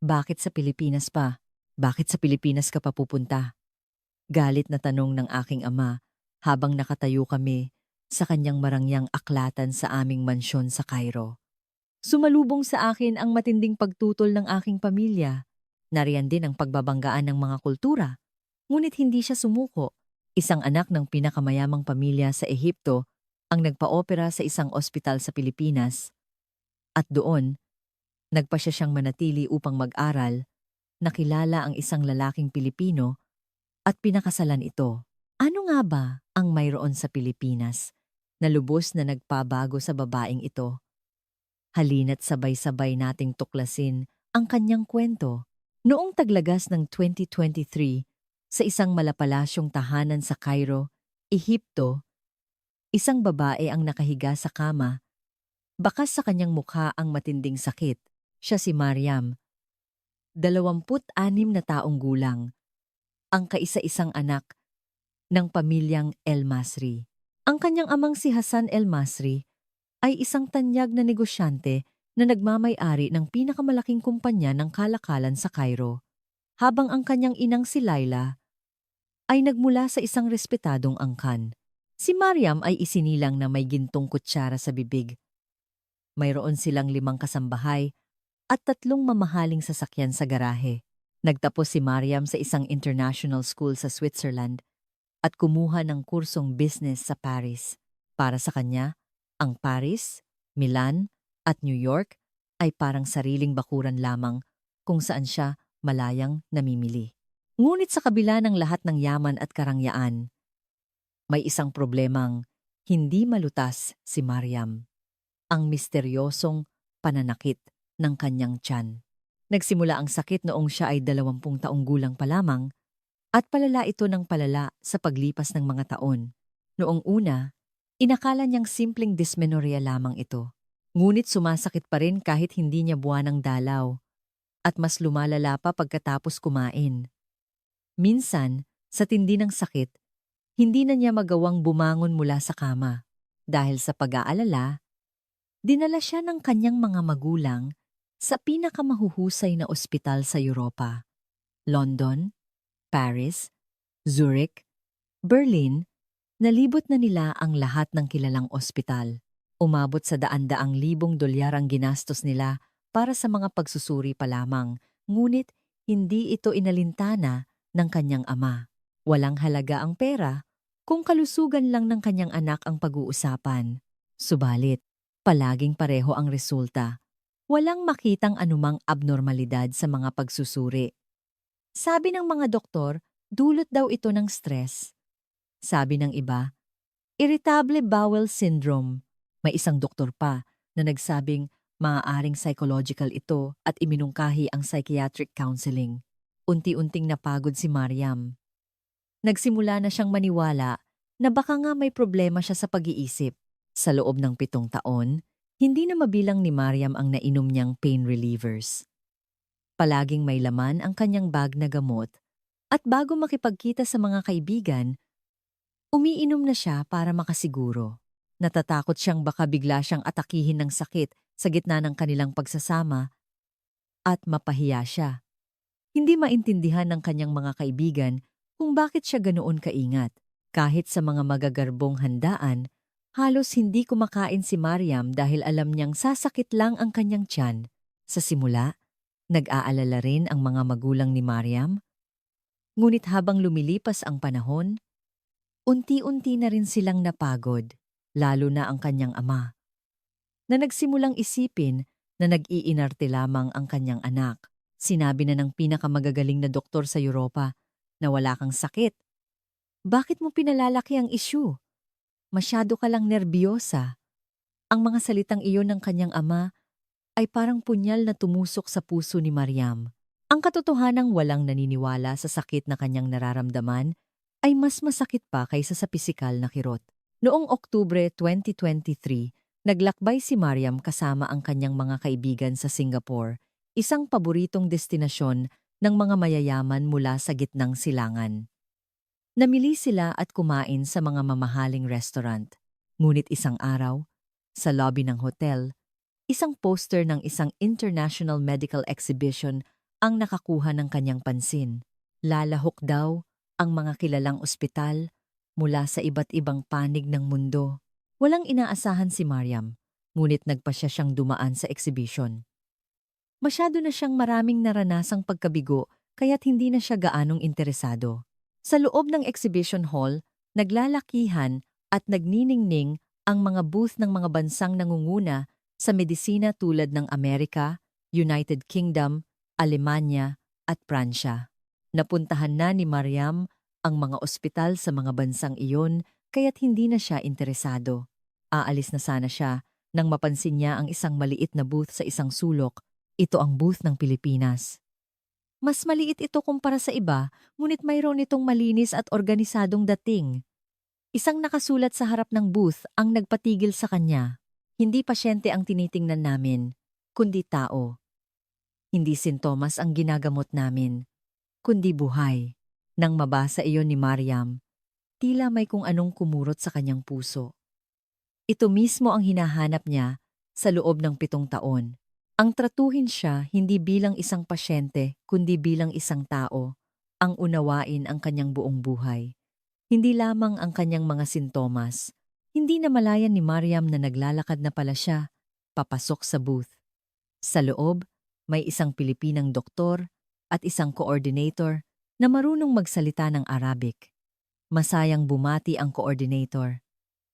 Bakit sa Pilipinas pa? Bakit sa Pilipinas ka pa pupunta? Galit na tanong ng aking ama habang nakatayo kami sa kanyang marangyang aklatan sa aming mansyon sa Cairo. Sumalubong sa akin ang matinding pagtutol ng aking pamilya. Nariyan din ang pagbabanggaan ng mga kultura. Ngunit hindi siya sumuko. Isang anak ng pinakamayamang pamilya sa Ehipto ang nagpa-opera sa isang ospital sa Pilipinas at doon, nagpa siya siyang manatili upang mag-aral, nakilala ang isang lalaking Pilipino at pinakasalan ito. Ano nga ba ang mayroon sa Pilipinas na lubos na nagpabago sa babaeng ito? Halina't sabay-sabay nating tuklasin ang kanyang kwento. Noong taglagas ng 2023, sa isang malapalasyong tahanan sa Cairo, Ehipto, isang babae ang nakahiga sa kama. Bakas sa kanyang mukha ang matinding sakit. Siya si Mariam, 26 na taong gulang, ang kaisa-isang anak ng pamilyang El Masri. Ang kanyang amang si Hassan El Masri ay isang tanyag na negosyante na nagmamay-ari ng pinakamalaking kumpanya ng kalakalan sa Cairo, habang ang kanyang inang si Laila ay nagmula sa isang respetadong angkan. Si Mariam ay isinilang na may gintong kutsara sa bibig. Mayroon silang 5 kasambahay at 3 mamahaling sasakyan sa garahe. Nagtapos si Mariam sa isang international school sa Switzerland at kumuha ng kursong business sa Paris. Para sa kanya, ang Paris, Milan at New York ay parang sariling bakuran lamang kung saan siya malayang namimili. Ngunit sa kabila ng lahat ng yaman at karangyaan, may isang problemang hindi malutas si Mariam. Ang misteryosong pananakit ng kanyang tiyan. Nagsimula ang sakit noong siya ay 20 taong gulang pa lamang at palala ito ng palala sa paglipas ng mga taon. Noong una, inakala niyang simpleng dysmenorrhea lamang ito. Ngunit sumasakit pa rin kahit hindi niya buwanang dalaw at mas lumalala pa pagkatapos kumain. Minsan, sa tindi ng sakit, hindi na niya magawang bumangon mula sa kama. Dahil sa pag-aalala, dinala siya ng kanyang mga magulang sa pinakamahuhusay na ospital sa Europa. London, Paris, Zurich, Berlin, nalibot na nila ang lahat ng kilalang ospital. Umabot sa daan-daang libong dolyar ang ginastos nila para sa mga pagsusuri pa lamang, ngunit hindi ito inalintana ng kanyang ama. Walang halaga ang pera kung kalusugan lang ng kanyang anak ang pag-uusapan. Subalit, palaging pareho ang resulta. Walang makitang anumang abnormalidad sa mga pagsusuri. Sabi ng mga doktor, dulot daw ito ng stress. Sabi ng iba, irritable bowel syndrome. May isang doktor pa na nagsabing maaaring psychological ito at iminungkahi ang psychiatric counseling. Unti-unting napagod si Mariam. Nagsimula na siyang maniwala na baka nga may problema siya sa pag-iisip. Sa loob ng 7 taon, hindi na mabilang ni Mariam ang nainom niyang pain relievers. Palaging may laman ang kanyang bag na gamot at bago makipagkita sa mga kaibigan, umiinom na siya para makasiguro. Natatakot siyang baka bigla siyang atakihin ng sakit sa gitna ng kanilang pagsasama at mapahiya siya. Hindi maintindihan ng kanyang mga kaibigan kung bakit siya ganoon kaingat. Kahit sa mga magagarbong handaan, halos hindi kumakain si Mariam dahil alam niyang sasakit lang ang kanyang tiyan. Sa simula, nag-aalala rin ang mga magulang ni Mariam. Ngunit habang lumilipas ang panahon, unti-unti na rin silang napagod, lalo na ang kanyang ama, na nagsimulang isipin na nag-iinarte lamang ang kanyang anak. Sinabi na ng pinakamagagaling na doktor sa Europa na wala kang sakit. Bakit mo pinalalaki ang issue? Masyado ka lang nerbiyosa. Ang mga salitang iyon ng kanyang ama ay parang punyal na tumusok sa puso ni Mariam. Ang katotohanang walang naniniwala sa sakit na kanyang nararamdaman ay mas masakit pa kaysa sa pisikal na kirot. Noong Oktubre 2023, naglakbay si Mariam kasama ang kanyang mga kaibigan sa Singapore, isang paboritong destinasyon ng mga mayayaman mula sa gitnang silangan. Namili sila at kumain sa mga mamahaling restaurant. Ngunit isang araw, sa lobby ng hotel, isang poster ng isang international medical exhibition ang nakakuha ng kanyang pansin. Lalahok daw ang mga kilalang ospital mula sa iba't ibang panig ng mundo. Walang inaasahan si Mariam, ngunit nagpasya siyang dumaan sa exhibition. Masyado na siyang maraming naranasang pagkabigo kaya't hindi na siya gaanong interesado. Sa loob ng exhibition hall, naglalakihan at nagniningning ang mga booth ng mga bansang nangunguna sa medisina tulad ng Amerika, United Kingdom, Alemanya at Pransya. Napuntahan na ni Mariam ang mga ospital sa mga bansang iyon kaya't hindi na siya interesado. Aalis na sana siya nang mapansin niya ang isang maliit na booth sa isang sulok. Ito ang booth ng Pilipinas. Mas maliit ito kumpara sa iba, ngunit mayroon itong malinis at organisadong dating. Isang nakasulat sa harap ng booth ang nagpatigil sa kanya. Hindi pasyente ang tinitingnan namin, kundi tao. Hindi sintomas ang ginagamot namin, kundi buhay. Nang mabasa iyon ni Mariam, tila may kung anong kumurot sa kanyang puso. Ito mismo ang hinahanap niya sa loob ng 7 taon. Ang tratuhin siya hindi bilang isang pasyente, kundi bilang isang tao, ang unawain ang kanyang buong buhay. Hindi lamang ang kanyang mga sintomas. Hindi na malayan ni Mariam na naglalakad na pala siya, papasok sa booth. Sa loob, may isang Pilipinang doktor at isang coordinator na marunong magsalita ng Arabic. Masayang bumati ang coordinator.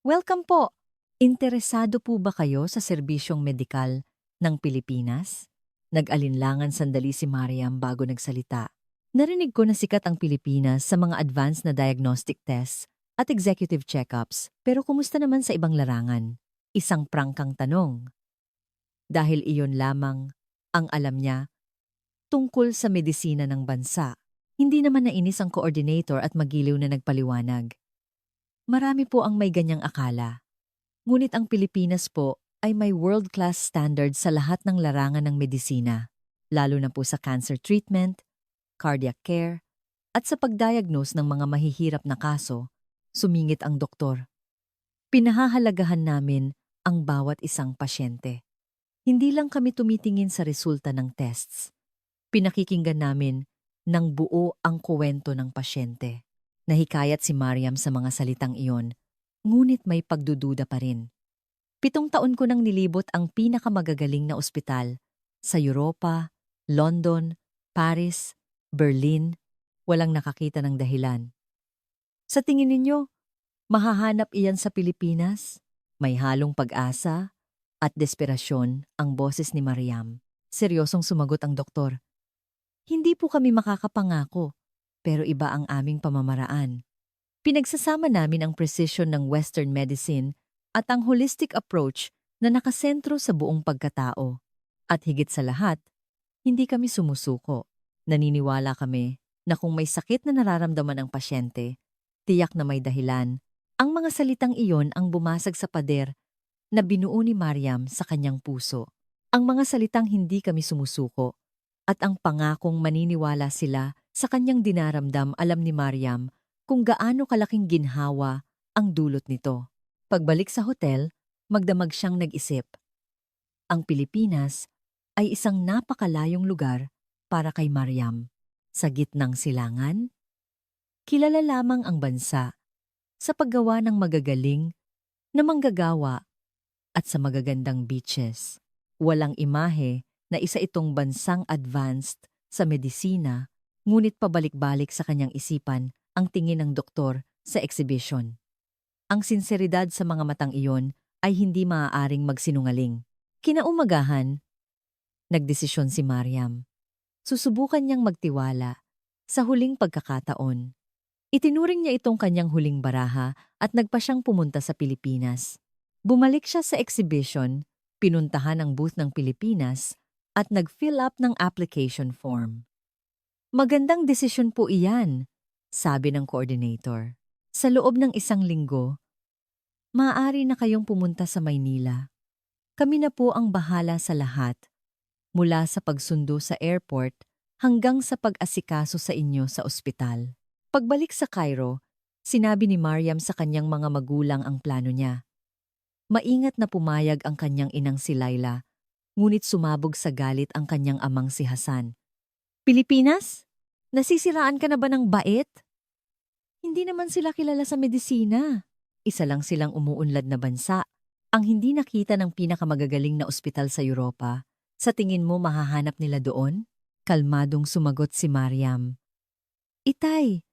Welcome po! Interesado po ba kayo sa serbisyong medikal ng Pilipinas? Nag-alinlangan sandali si Mariam bago nagsalita. Narinig ko na sikat ang Pilipinas sa mga advanced na diagnostic tests at executive checkups, pero kumusta naman sa ibang larangan? Isang prangkang tanong. Dahil iyon lamang ang alam niya tungkol sa medisina ng bansa. Hindi naman nainis ang coordinator at magiliw na nagpaliwanag. Marami po ang may ganyang akala. Ngunit ang Pilipinas po ay may world-class standards sa lahat ng larangan ng medisina, lalo na po sa cancer treatment, cardiac care, at sa pagdiagnose ng mga mahihirap na kaso, sumingit ang doktor. Pinahahalagahan namin ang bawat isang pasyente. Hindi lang kami tumitingin sa resulta ng tests. Pinakikinggan namin ng buo ang kuwento ng pasyente. Nahikayat si Mariam sa mga salitang iyon, ngunit may pagdududa pa rin. 7 taon ko nang nilibot ang pinakamagagaling na ospital sa Europa, London, Paris, Berlin, walang nakakita ng dahilan. Sa tingin ninyo, mahahanap iyan sa Pilipinas? May halong pag-asa at desperasyon ang boses ni Mariam. Seryosong sumagot ang doktor. Hindi po kami makakapangako, pero iba ang aming pamamaraan. Pinagsasama namin ang precision ng Western medicine at ang holistic approach na nakasentro sa buong pagkatao. At higit sa lahat, hindi kami sumusuko. Naniniwala kami na kung may sakit na nararamdaman ang pasyente, tiyak na may dahilan. Ang mga salitang iyon ang bumasag sa pader na binuo ni Mariam sa kanyang puso. Ang mga salitang hindi kami sumusuko at ang pangakong maniniwala sila sa kanyang dinaramdam, alam ni Mariam kung gaano kalaking ginhawa ang dulot nito. Pagbalik sa hotel, magdamag siyang nag-isip. Ang Pilipinas ay isang napakalayong lugar para kay Mariam. Sa gitnang silangan, kilala lamang ang bansa sa paggawa ng magagaling na manggagawa at sa magagandang beaches. Walang imahe na isa itong bansang advanced sa medisina, ngunit pabalik-balik sa kanyang isipan ang tingin ng doktor sa exhibition. Ang sinseridad sa mga matang iyon ay hindi maaaring magsinungaling. Kinaumagahan, nagdesisyon si Mariam. Susubukan niyang magtiwala sa huling pagkakataon. Itinuring niya itong kanyang huling baraha at nagpa siyang pumunta sa Pilipinas. Bumalik siya sa exhibition, pinuntahan ang booth ng Pilipinas at nag-fill up ng application form. Magandang desisyon po iyan, sabi ng coordinator. Sa loob ng 1 linggo, maaari na kayong pumunta sa Maynila. Kami na po ang bahala sa lahat, mula sa pagsundo sa airport hanggang sa pag-asikaso sa inyo sa ospital. Pagbalik sa Cairo, sinabi ni Mariam sa kanyang mga magulang ang plano niya. Maingat na pumayag ang kanyang inang si Laila, ngunit sumabog sa galit ang kanyang amang si Hassan. Pilipinas? Nasisiraan ka na ba ng bait? Hindi naman sila kilala sa medisina. Isa lang silang umuunlad na bansa. Ang hindi nakita ng pinakamagagaling na ospital sa Europa. Sa tingin mo mahahanap nila doon? Kalmadong sumagot si Mariam. Itay,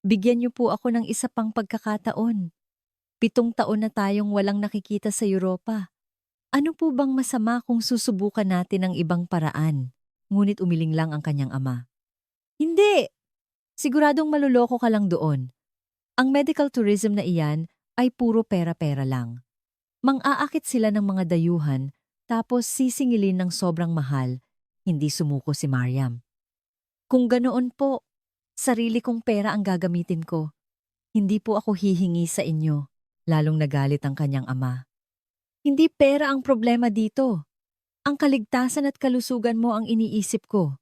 bigyan niyo po ako ng isa pang pagkakataon. 7 taon na tayong walang nakikita sa Europa. Ano po bang masama kung susubukan natin ang ibang paraan? Ngunit umiling lang ang kanyang ama. Hindi! Siguradong maluloko ka lang doon. Ang medical tourism na iyan ay puro pera-pera lang. Mang-aakit sila ng mga dayuhan tapos sisingilin ng sobrang mahal. Hindi sumuko si Mariam. Kung ganoon po, sarili kong pera ang gagamitin ko. Hindi po ako hihingi sa inyo. Lalong nagalit ang kanyang ama. Hindi pera ang problema dito. Ang kaligtasan at kalusugan mo ang iniisip ko.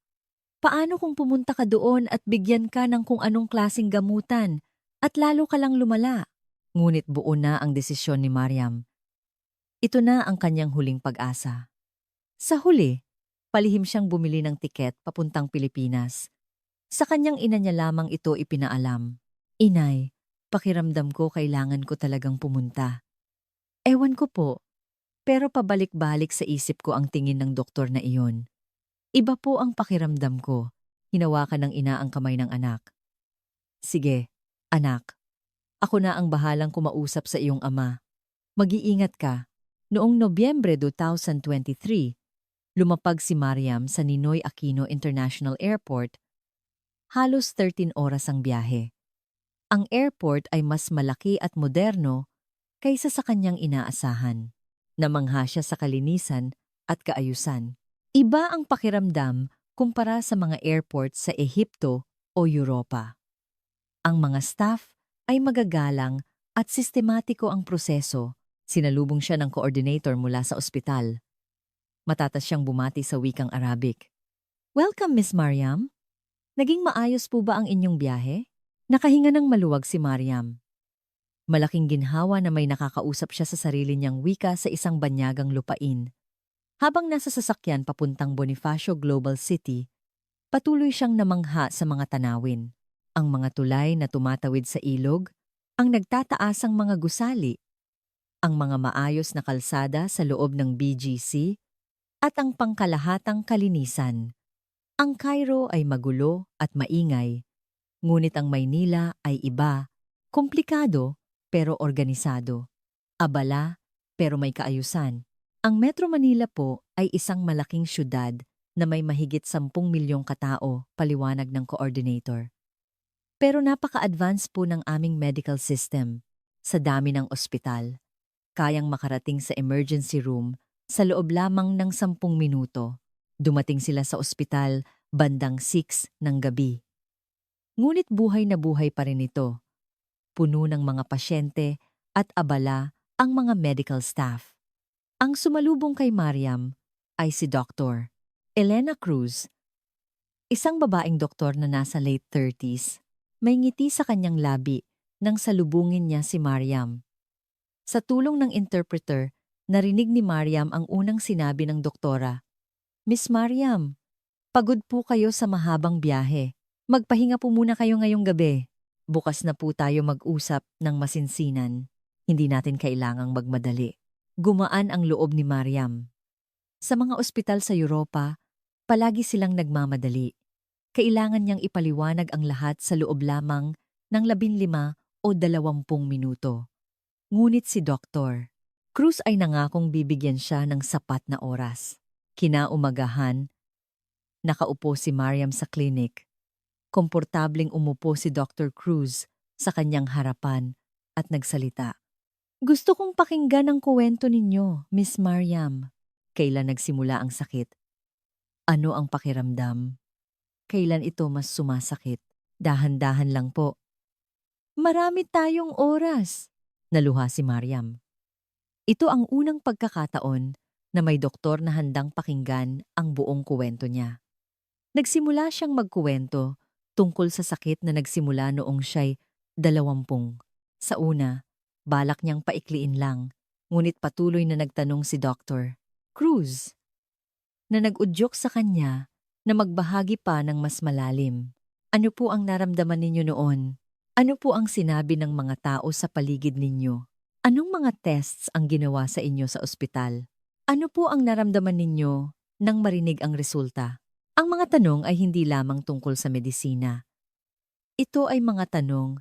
Paano kung pumunta ka doon at bigyan ka ng kung anong klaseng gamutan at lalo ka lang lumala? Ngunit buo na ang desisyon ni Mariam. Ito na ang kanyang huling pag-asa. Sa huli, palihim siyang bumili ng tiket papuntang Pilipinas. Sa kanyang ina niya lamang ito ipinaalam. Inay, pakiramdam ko kailangan ko talagang pumunta. Ewan ko po, pero pabalik-balik sa isip ko ang tingin ng doktor na iyon. Iba po ang pakiramdam ko. Hinawakan ng ina ang kamay ng anak. Sige, anak. Ako na ang bahalang kumausap sa iyong ama. Mag-iingat ka. Noong Nobyembre 2023, lumapag si Mariam sa Ninoy Aquino International Airport. Halos 13 oras ang biyahe. Ang airport ay mas malaki at moderno kaysa sa kanyang inaasahan. Namangha siya sa kalinisan at kaayusan. Iba ang pakiramdam kumpara sa mga airport sa Ehipto o Europa. Ang mga staff ay magagalang at sistematiko ang proseso. Sinalubong siya ng coordinator mula sa ospital. Matatas siyang bumati sa wikang Arabic. Welcome, Miss Mariam. Naging maayos po ba ang inyong biyahe? Nakahinga ng maluwag si Mariam. Malaking ginhawa na may nakakausap siya sa sarili niyang wika sa isang banyagang lupain. Habang nasa sasakyan papuntang Bonifacio Global City, patuloy siyang namangha sa mga tanawin. Ang mga tulay na tumatawid sa ilog, ang nagtataasang mga gusali, ang mga maayos na kalsada sa loob ng BGC, at ang pangkalahatang kalinisan. Ang Cairo ay magulo at maingay, ngunit ang Maynila ay iba, komplikado pero organisado, abala pero may kaayusan. Ang Metro Manila po ay isang malaking syudad na may mahigit 10 milyong katao, paliwanag ng coordinator. Pero napaka-advance po ng aming medical system. Sa dami ng ospital, kayang makarating sa emergency room sa loob lamang ng 10 minuto. Dumating sila sa ospital bandang 6 ng gabi. Ngunit buhay na buhay pa rin ito. Puno ng mga pasyente at abala ang mga medical staff. Ang sumalubong kay Mariam ay si Dr. Elena Cruz, isang babaeng doktor na nasa late 30s. May ngiti sa kanyang labi nang salubungin niya si Mariam. Sa tulong ng interpreter, narinig ni Mariam ang unang sinabi ng doktora. Miss Mariam, pagod po kayo sa mahabang biyahe. Magpahinga po muna kayo ngayong gabi. Bukas na po tayo mag-usap ng masinsinan. Hindi natin kailangang magmadali. Gumaan ang loob ni Mariam. Sa mga ospital sa Europa, palagi silang nagmamadali. Kailangan niyang ipaliwanag ang lahat sa loob lamang ng 15 o 20 minuto. Ngunit si Dr. Cruz ay nangakong bibigyan siya ng sapat na oras. Kinaumagahan, nakaupo si Mariam sa klinik. Komportabling umupo si Dr. Cruz sa kanyang harapan at nagsalita. Gusto kong pakinggan ang kuwento ninyo, Miss Mariam. Kailan nagsimula ang sakit? Ano ang pakiramdam? Kailan ito mas sumasakit? Dahan-dahan lang po. Marami tayong oras, naluha si Mariam. Ito ang unang pagkakataon na may doktor na handang pakinggan ang buong kuwento niya. Nagsimula siyang magkuwento tungkol sa sakit na nagsimula noong siya'y 20. Sa una, balak niyang paikliin lang, ngunit patuloy na nagtanong si Dr. Cruz na nag-udyok sa kanya na magbahagi pa ng mas malalim. Ano po ang naramdaman ninyo noon? Ano po ang sinabi ng mga tao sa paligid ninyo? Anong mga tests ang ginawa sa inyo sa ospital? Ano po ang naramdaman ninyo nang marinig ang resulta? Ang mga tanong ay hindi lamang tungkol sa medisina. Ito ay mga tanong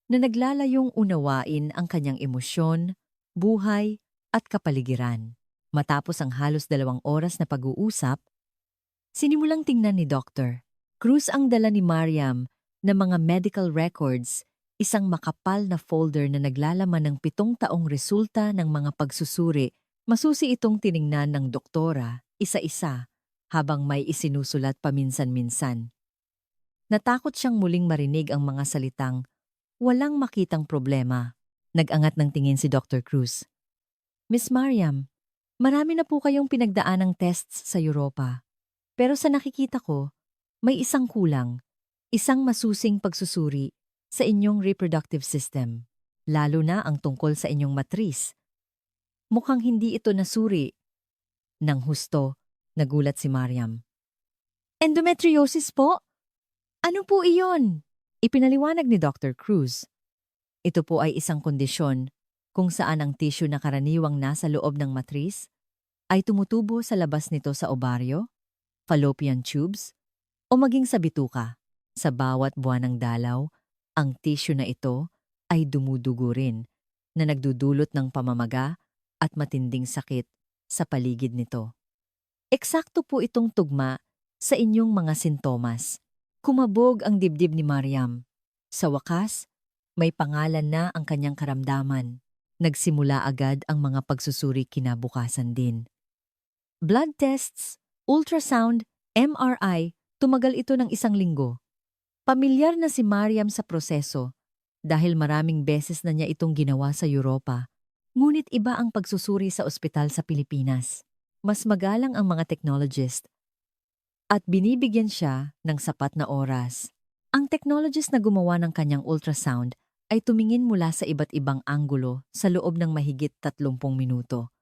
na naglalayong unawain ang kanyang emosyon, buhay, at kapaligiran. Matapos ang halos 2 oras na pag-uusap, sinimulang tingnan ni Dr. Cruz ang dala ni Mariam na mga medical records, isang makapal na folder na naglalaman ng 7 taong resulta ng mga pagsusuri. Masusi itong tiningnan ng doktora, isa-isa, habang may isinusulat paminsan-minsan. Natakot siyang muling marinig ang mga salitang, "Walang makitang problema." Nag-angat ng tingin si Dr. Cruz. "Miss Mariam, marami na po kayong pinagdaanang tests sa Europa. Pero sa nakikita ko, may isang kulang, isang masusing pagsusuri sa inyong reproductive system, lalo na ang tungkol sa inyong matris. Mukhang hindi ito nasuri." Nang husto, nagulat si Mariam. "Endometriosis po? Ano po iyon?" Ipinaliwanag ni Dr. Cruz. Ito po ay isang kondisyon kung saan ang tissue na karaniwang nasa loob ng matris ay tumutubo sa labas nito sa ovaryo, fallopian tubes, o maging sa bituka. Sa bawat buwan ng dalaw, ang tissue na ito ay dumudugo rin na nagdudulot ng pamamaga at matinding sakit sa paligid nito. Eksakto po itong tugma sa inyong mga sintomas. Kumabog ang dibdib ni Mariam. Sa wakas, may pangalan na ang kanyang karamdaman. Nagsimula agad ang mga pagsusuri kinabukasan din. Blood tests, ultrasound, MRI, tumagal ito ng 1 linggo. Pamilyar na si Mariam sa proseso dahil maraming beses na niya itong ginawa sa Europa. Ngunit iba ang pagsusuri sa ospital sa Pilipinas. Mas magalang ang mga technologist at binibigyan siya ng sapat na oras. Ang technologist na gumawa ng kanyang ultrasound ay tumingin mula sa iba't ibang anggulo sa loob ng mahigit 30 minuto.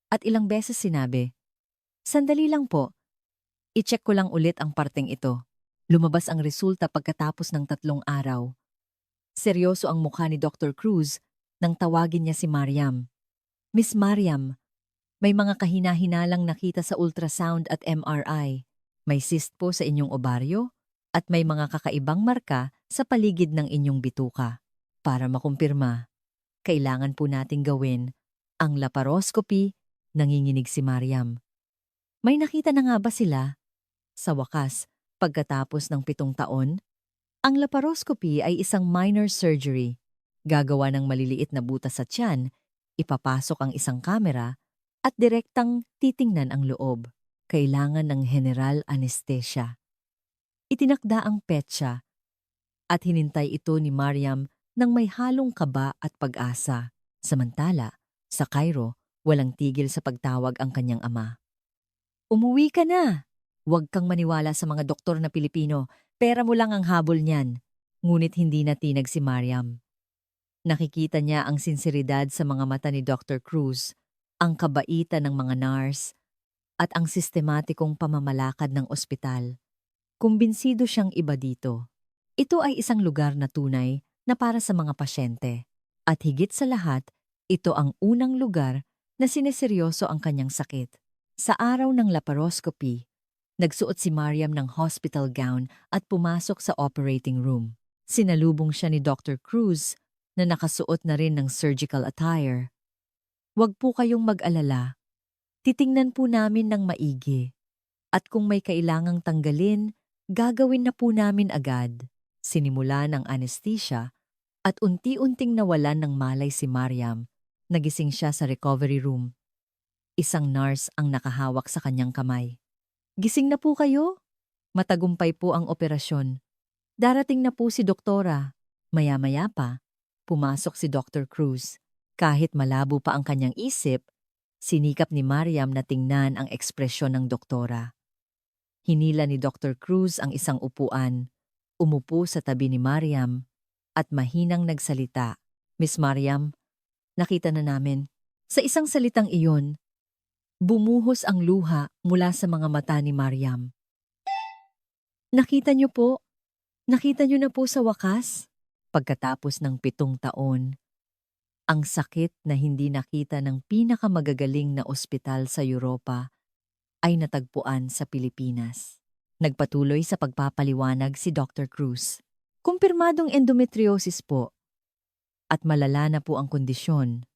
At ilang beses sinabi, "Sandali lang po, i-check ko lang ulit ang parteng ito." Lumabas ang resulta pagkatapos ng 3 araw. Seryoso ang mukha ni Dr. Cruz nang tawagin niya si Mariam. "Miss Mariam, may mga kahina-hinalang nakita sa ultrasound at MRI. May cyst po sa inyong ovaryo at may mga kakaibang marka sa paligid ng inyong bituka. Para makumpirma, kailangan po nating gawin ang laparoscopy." Nanginginig si Mariam. May nakita na nga ba sila? Sa wakas, pagkatapos ng 7 taon, ang laparoscopy ay isang minor surgery. Gagawa ng maliliit na butas sa tiyan, ipapasok ang isang kamera, at direktang titingnan ang loob. Kailangan ng general anesthesia. Itinakda ang petsa at hinintay ito ni Mariam nang may halong kaba at pag-asa. Samantala, sa Cairo, walang tigil sa pagtawag ang kanyang ama. "Umuwi ka na! Huwag kang maniwala sa mga doktor na Pilipino. Pera mo lang ang habol niyan." Ngunit hindi natinag si Mariam. Nakikita niya ang sinseridad sa mga mata ni Dr. Cruz, ang kabaitan ng mga nurse, at ang sistematikong pamamalakad ng ospital. Kumbinsido siyang iba dito. Ito ay isang lugar na tunay na para sa mga pasyente. At higit sa lahat, ito ang unang lugar na sineseryoso ang kanyang sakit. Sa araw ng laparoscopy, nagsuot si Mariam ng hospital gown at pumasok sa operating room. Sinalubong siya ni Dr. Cruz na nakasuot na rin ng surgical attire. "Huwag po kayong mag-alala. Titingnan po namin ng maigi. At kung may kailangang tanggalin, gagawin na po namin agad." Sinimula ng anesthesia at unti-unting nawalan ng malay si Mariam. Nagising siya sa recovery room. Isang nurse ang nakahawak sa kanyang kamay. "Gising na po kayo? Matagumpay po ang operasyon. Darating na po si doktora." Maya-maya pa, pumasok si Dr. Cruz. Kahit malabo pa ang kanyang isip, sinikap ni Mariam na tingnan ang ekspresyon ng doktora. Hinila ni Dr. Cruz ang isang upuan, umupo sa tabi ni Mariam, at mahinang nagsalita. "Miss Mariam, nakita na namin." Sa isang salitang iyon, bumuhos ang luha mula sa mga mata ni Mariam. Nakita niyo po? Nakita niyo na po sa wakas? Pagkatapos ng 7 taon, ang sakit na hindi nakita ng pinakamagagaling na ospital sa Europa ay natagpuan sa Pilipinas. Nagpatuloy sa pagpapaliwanag si Dr. Cruz. Kumpirmadong endometriosis po at malala na po ang kondisyon.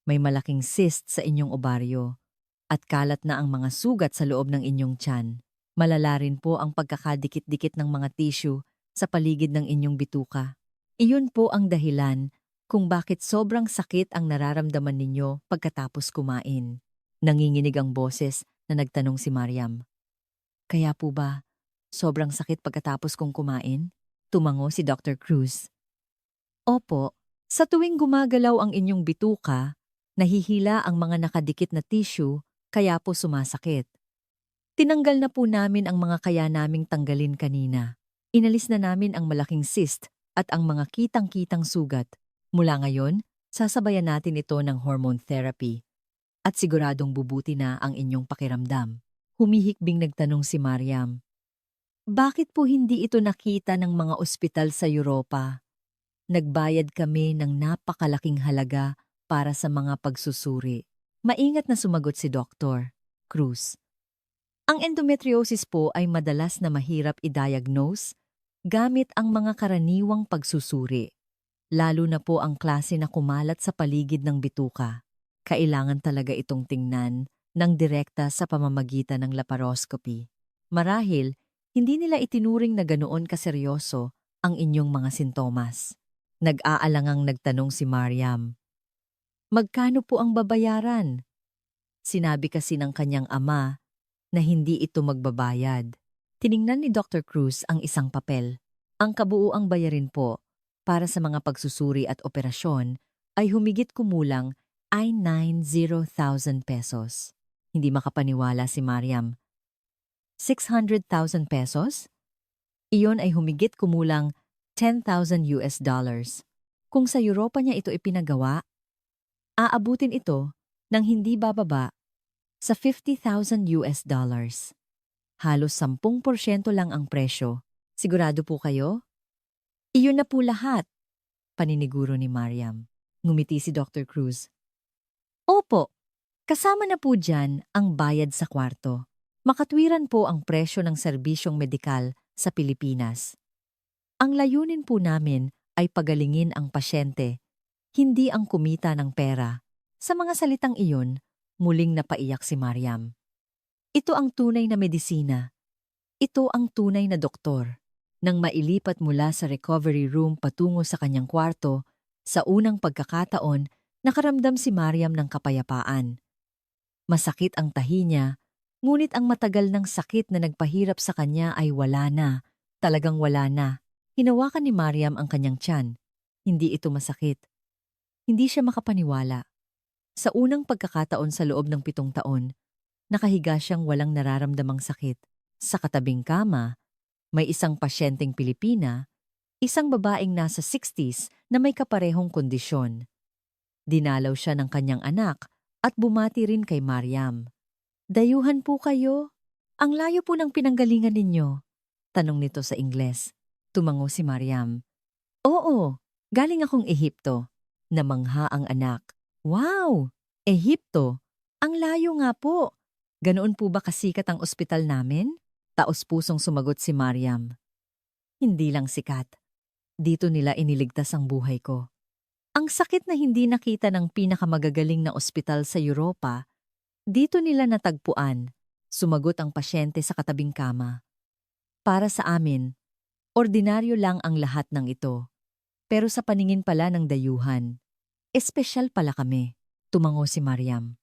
May malaking cyst sa inyong obaryo at kalat na ang mga sugat sa loob ng inyong tiyan. Malala rin po ang pagkakadikit-dikit ng mga tissue sa paligid ng inyong bituka. Iyon po ang dahilan kung bakit sobrang sakit ang nararamdaman ninyo pagkatapos kumain. Nanginginig ang boses na nagtanong si Mariam. Kaya po ba, sobrang sakit pagkatapos kong kumain? Tumango si Dr. Cruz. Opo, sa tuwing gumagalaw ang inyong bituka, nahihila ang mga nakadikit na tissue, kaya po sumasakit. Tinanggal na po namin ang mga kaya naming tanggalin kanina. Inalis na namin ang malaking cyst at ang mga kitang-kitang sugat. Mula ngayon, sasabayan natin ito ng hormone therapy. At siguradong bubuti na ang inyong pakiramdam. Humihikbing nagtanong si Mariam. Bakit po hindi ito nakita ng mga ospital sa Europa? Nagbayad kami ng napakalaking halaga para sa mga pagsusuri. Maingat na sumagot si Dr. Cruz. Ang endometriosis po ay madalas na mahirap i-diagnose gamit ang mga karaniwang pagsusuri, lalo na po ang klase na kumalat sa paligid ng bituka. Kailangan talaga itong tingnan ng direkta sa pamamagitan ng laparoscopy. Marahil, hindi nila itinuring na ganoon kaseryoso ang inyong mga sintomas. Nag-aalangang nagtanong si Mariam. Magkano po ang babayaran? Sinabi kasi ng kanyang ama na hindi ito magbabayad. Tiningnan ni Dr. Cruz ang isang papel. Ang kabuuang bayarin po para sa mga pagsusuri at operasyon ay humigit kumulang ay 90,000 pesos. Hindi makapaniwala si Mariam. 600,000 pesos? Iyon ay humigit kumulang 10,000 US dollars. Kung sa Europa niya ito ipinagawa, aabutin ito ng hindi bababa sa 50,000 US dollars. Halos 10% lang ang presyo. Sigurado po kayo? Iyon na po lahat, paniniguro ni Mariam. Ngumiti si Dr. Cruz. Opo, kasama na po dyan ang bayad sa kwarto. Makatwiran po ang presyo ng serbisyong medikal sa Pilipinas. Ang layunin po namin ay pagalingin ang pasyente, hindi ang kumita ng pera. Sa mga salitang iyon, muling napaiyak si Mariam. Ito ang tunay na medisina. Ito ang tunay na doktor. Nang mailipat mula sa recovery room patungo sa kanyang kwarto, sa unang pagkakataon, nakaramdam si Mariam ng kapayapaan. Masakit ang tahi niya, ngunit ang matagal ng sakit na nagpahirap sa kanya ay wala na. Talagang wala na. Hinawakan ni Mariam ang kanyang tiyan. Hindi ito masakit. Hindi siya makapaniwala. Sa unang pagkakataon sa loob ng 7 taon, nakahiga siyang walang nararamdamang sakit. Sa katabing kama, may isang pasyenteng Pilipina, isang babaeng nasa 60s na may kaparehong kondisyon. Dinalaw siya ng kanyang anak at bumati rin kay Mariam. Dayuhan po kayo. Ang layo po ng pinanggalingan ninyo. Tanong nito sa Ingles. Tumango si Mariam. Oo, galing akong Ehipto. Namangha ang anak. Wow! Ehipto? Ang layo nga po. Ganoon po ba kasikat ang ospital namin? Taos-pusong sumagot si Mariam. Hindi lang sikat. Dito nila iniligtas ang buhay ko. Ang sakit na hindi nakita ng pinakamagagaling na ospital sa Europa, dito nila natagpuan. Sumagot ang pasyente sa katabing kama. Para sa amin, ordinaryo lang ang lahat ng ito. Pero sa paningin pala ng dayuhan, espesyal pala kami. Tumango si Mariam.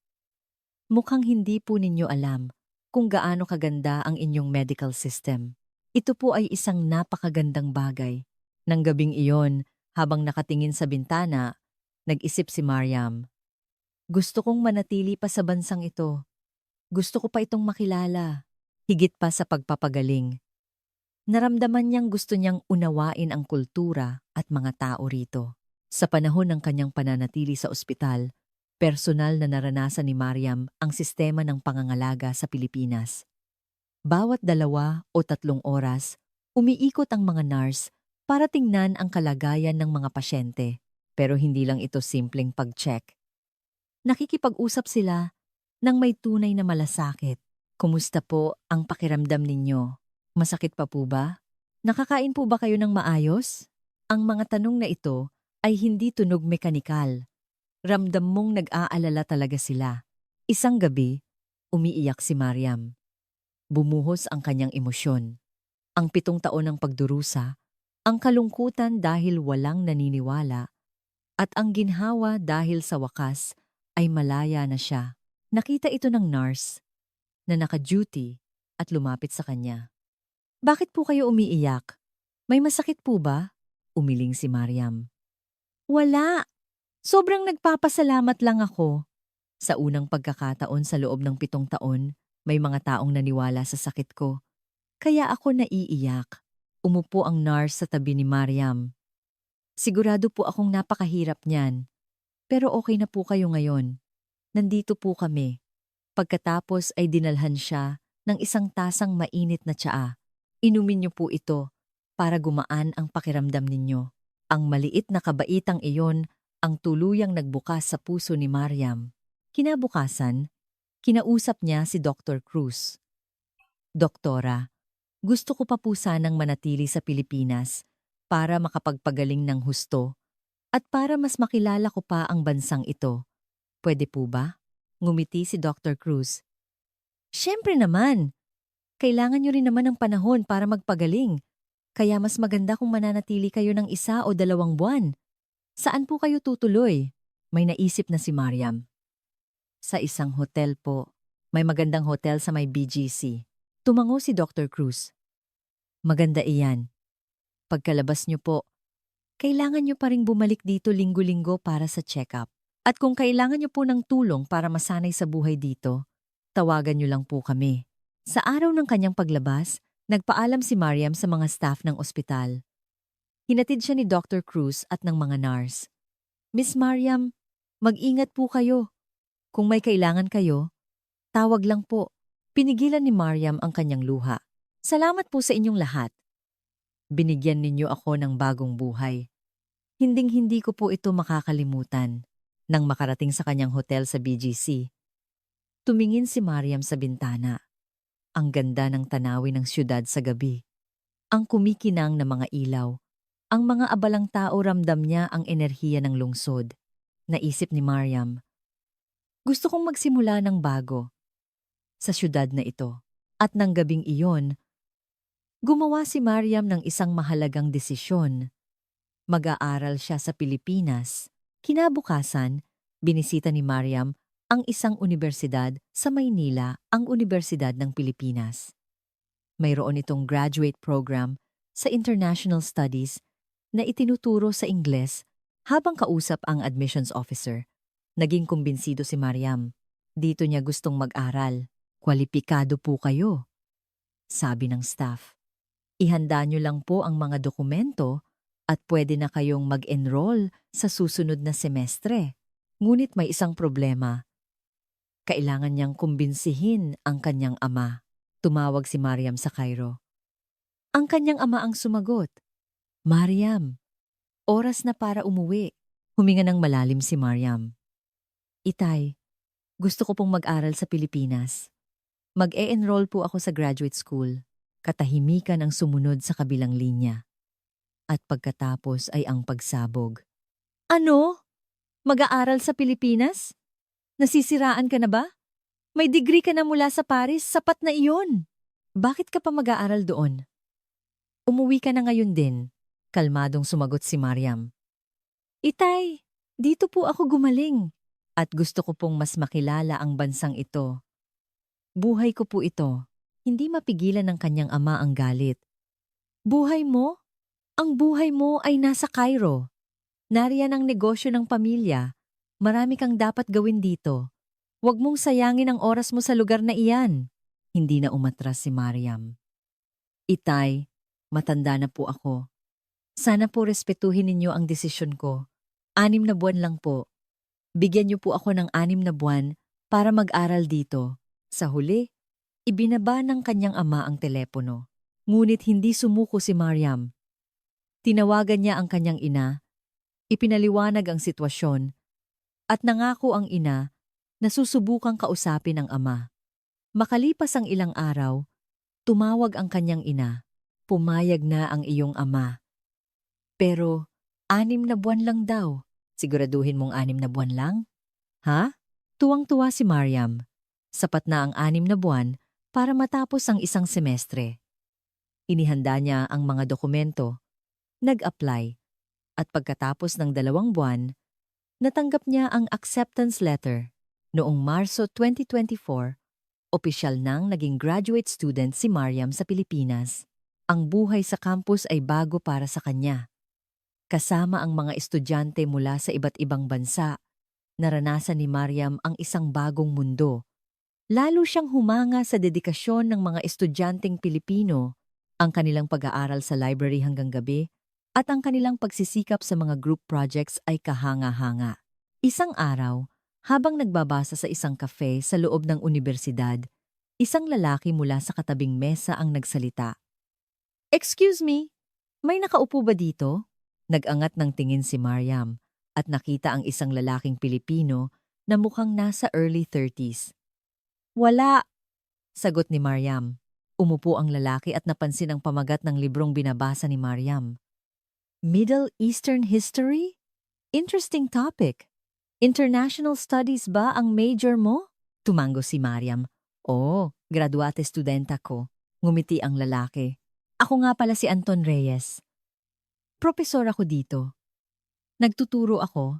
Mukhang hindi po ninyo alam kung gaano kaganda ang inyong medical system. Ito po ay isang napakagandang bagay. Nang gabing iyon, habang nakatingin sa bintana, nag-isip si Mariam. Gusto kong manatili pa sa bansang ito. Gusto ko pa itong makilala. Higit pa sa pagpapagaling. Naramdaman niyang gusto niyang unawain ang kultura at mga tao rito. Sa panahon ng kanyang pananatili sa ospital, personal na naranasan ni Mariam ang sistema ng pangangalaga sa Pilipinas. Bawat 2 o 3 oras, umiikot ang mga nurse para tingnan ang kalagayan ng mga pasyente. Pero hindi lang ito simpleng pag-check. Nakikipag-usap sila ng may tunay na malasakit. Kumusta po ang pakiramdam ninyo? Masakit pa po ba? Nakakain po ba kayo ng maayos? Ang mga tanong na ito ay hindi tunog mekanikal. Ramdam mong nag-aalala talaga sila. Isang gabi, umiiyak si Mariam. Bumuhos ang kanyang emosyon. Ang 7 taon ng pagdurusa, ang kalungkutan dahil walang naniniwala, at ang ginhawa dahil sa wakas ay malaya na siya. Nakita ito ng nurse na naka-duty at lumapit sa kanya. Bakit po kayo umiiyak? May masakit po ba? Umiling si Mariam. Wala. Sobrang nagpapasalamat lang ako. Sa unang pagkakataon sa loob ng 7 taon, may mga taong naniwala sa sakit ko. Kaya ako naiiyak. Umupo ang nurse sa tabi ni Mariam. Sigurado po akong napakahirap niyan. Pero okay na po kayo ngayon. Nandito po kami. Pagkatapos ay dinalhan siya ng isang tasang mainit na tsaa. Inumin niyo po ito para gumaan ang pakiramdam ninyo. Ang maliit na kabaitang iyon ang tuluyang nagbukas sa puso ni Mariam. Kinabukasan, kinausap niya si Dr. Cruz. Doktora, gusto ko pa po sanang manatili sa Pilipinas para makapagpagaling ng husto at para mas makilala ko pa ang bansang ito. Pwede po ba? Ngumiti si Dr. Cruz. Siyempre naman. Kailangan niyo rin naman ng panahon para magpagaling. Kaya mas maganda kung mananatili kayo ng 1 o 2 buwan. Saan po kayo tutuloy? May naisip na si Mariam. Sa isang hotel po. May magandang hotel sa may BGC. Tumango si Dr. Cruz. Maganda iyan. Pagkalabas niyo po, kailangan niyo pa ring bumalik dito linggo-linggo para sa check-up. At kung kailangan niyo po ng tulong para masanay sa buhay dito, tawagan niyo lang po kami. Sa araw ng kanyang paglabas, nagpaalam si Mariam sa mga staff ng ospital. Hinatid siya ni Dr. Cruz at ng mga nurse. Miss Mariam, mag-ingat po kayo. Kung may kailangan kayo, tawag lang po. Pinigilan ni Mariam ang kanyang luha. Salamat po sa inyong lahat. Binigyan ninyo ako ng bagong buhay. Hinding-hindi ko po ito makakalimutan. Nang makarating sa kanyang hotel sa BGC, tumingin si Mariam sa bintana. Ang ganda ng tanawin ng siyudad sa gabi. Ang kumikinang na mga ilaw. Ang mga abalang tao ramdam niya ang enerhiya ng lungsod. Naisip ni Mariam, gusto kong magsimula ng bago sa siyudad na ito. At ng gabing iyon, gumawa si Mariam ng isang mahalagang desisyon. Mag-aaral siya sa Pilipinas. Kinabukasan, binisita ni Mariam ang isang unibersidad sa Maynila, ang Unibersidad ng Pilipinas. Mayroon itong graduate program sa International Studies na itinuturo sa Ingles habang kausap ang admissions officer. Naging kumbinsido si Mariam. Dito niya gustong mag-aral. Kwalipikado po kayo, sabi ng staff. Ihanda niyo lang po ang mga dokumento at pwede na kayong mag-enroll sa susunod na semestre. Ngunit may isang problema. Kailangan niyang kumbinsihin ang kanyang ama. Tumawag si Mariam sa Cairo. Ang kanyang ama ang sumagot. Mariam, oras na para umuwi. Huminga ng malalim si Mariam. Itay, gusto ko pong mag-aral sa Pilipinas. Mag-e-enroll po ako sa graduate school. Katahimikan ang sumunod sa kabilang linya. At pagkatapos ay ang pagsabog. Ano? Mag-aaral sa Pilipinas? Nasisiraan ka na ba? May degree ka na mula sa Paris, sapat na iyon. Bakit ka pa mag-aaral doon? Umuwi ka na ngayon din, kalmadong sumagot si Mariam. Itay, dito po ako gumaling at gusto ko pong mas makilala ang bansang ito. Buhay ko po ito. Hindi mapigilan ng kanyang ama ang galit. Buhay mo? Ang buhay mo ay nasa Cairo. Nariyan ang negosyo ng pamilya. Marami kang dapat gawin dito. Huwag mong sayangin ang oras mo sa lugar na iyan. Hindi na umatras si Mariam. Itay, matanda na po ako. Sana po respetuhin ninyo ang desisyon ko. 6 na buwan lang po. Bigyan niyo po ako ng 6 na buwan para mag-aral dito. Sa huli, Ibinaba ng kanyang ama ang telepono. Ngunit hindi sumuko si Mariam. Tinawagan niya ang kanyang ina, ipinaliwanag ang sitwasyon, at nangako ang ina na susubukang kausapin ang ama. Makalipas ang ilang araw, tumawag ang kanyang ina. Pumayag na ang iyong ama. Pero 6 na buwan lang daw. Siguraduhin mong 6 na buwan lang? Ha? Tuwang-tuwa si Mariam. Sapat na ang 6 na buwan para matapos ang isang semestre. Inihanda niya ang mga dokumento, nag-apply, at pagkatapos ng 2 buwan, natanggap niya ang acceptance letter. Noong Marso 2024, opisyal nang naging graduate student si Mariam sa Pilipinas. Ang buhay sa campus ay bago para sa kanya. Kasama ang mga estudyante mula sa iba't ibang bansa, naranasan ni Mariam ang isang bagong mundo. Lalo siyang humanga sa dedikasyon ng mga estudyanteng Pilipino, ang kanilang pag-aaral sa library hanggang gabi, at ang kanilang pagsisikap sa mga group projects ay kahanga-hanga. Isang araw, habang nagbabasa sa isang cafe sa loob ng unibersidad, isang lalaki mula sa katabing mesa ang nagsalita. "Excuse me, may nakaupo ba dito?" Nag-angat ng tingin si Mariam at nakita ang isang lalaking Pilipino na mukhang nasa early 30s. "Wala," sagot ni Mariam. Umupo ang lalaki at napansin ang pamagat ng librong binabasa ni Mariam. Middle Eastern History? Interesting topic. International Studies ba ang major mo? Tumango si Mariam. "Oo, graduate student ako." Ngumiti ang lalaki. "Ako nga pala si Anton Reyes. Propesor ako dito. Nagtuturo ako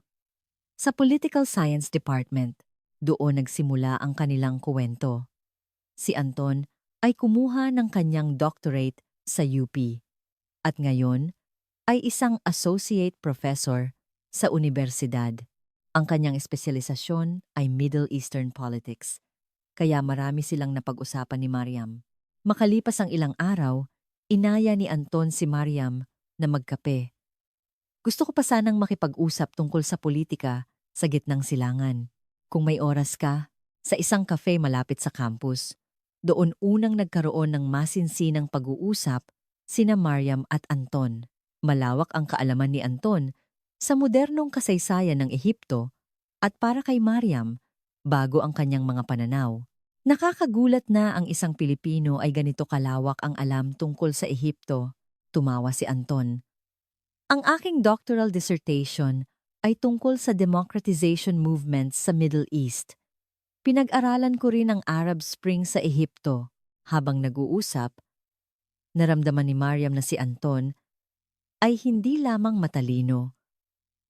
sa Political Science Department." Doon nagsimula ang kanilang kuwento. Si Anton ay kumuha ng kanyang doctorate sa UP at ngayon ay isang associate professor sa universidad. Ang kanyang espesyalisasyon ay Middle Eastern politics, kaya marami silang napag-usapan ni Mariam. Makalipas ang ilang araw, inaya ni Anton si Mariam na magkape. "Gusto ko pa sanang makipag-usap tungkol sa politika sa gitnang silangan. Kung may oras ka, sa isang cafe malapit sa campus." Doon unang nagkaroon ng masinsinang pag-uusap sina Mariam at Anton. Malawak ang kaalaman ni Anton sa modernong kasaysayan ng Ehipto at para kay Mariam, bago ang kanyang mga pananaw. Nakakagulat na ang isang Pilipino ay ganito kalawak ang alam tungkol sa Ehipto. Tumawa si Anton. "Ang aking doctoral dissertation ay tungkol sa democratization movements sa Middle East. Pinag-aralan ko rin ang Arab Spring sa Ehipto." Habang nag-uusap, naramdaman ni Mariam na si Anton ay hindi lamang matalino,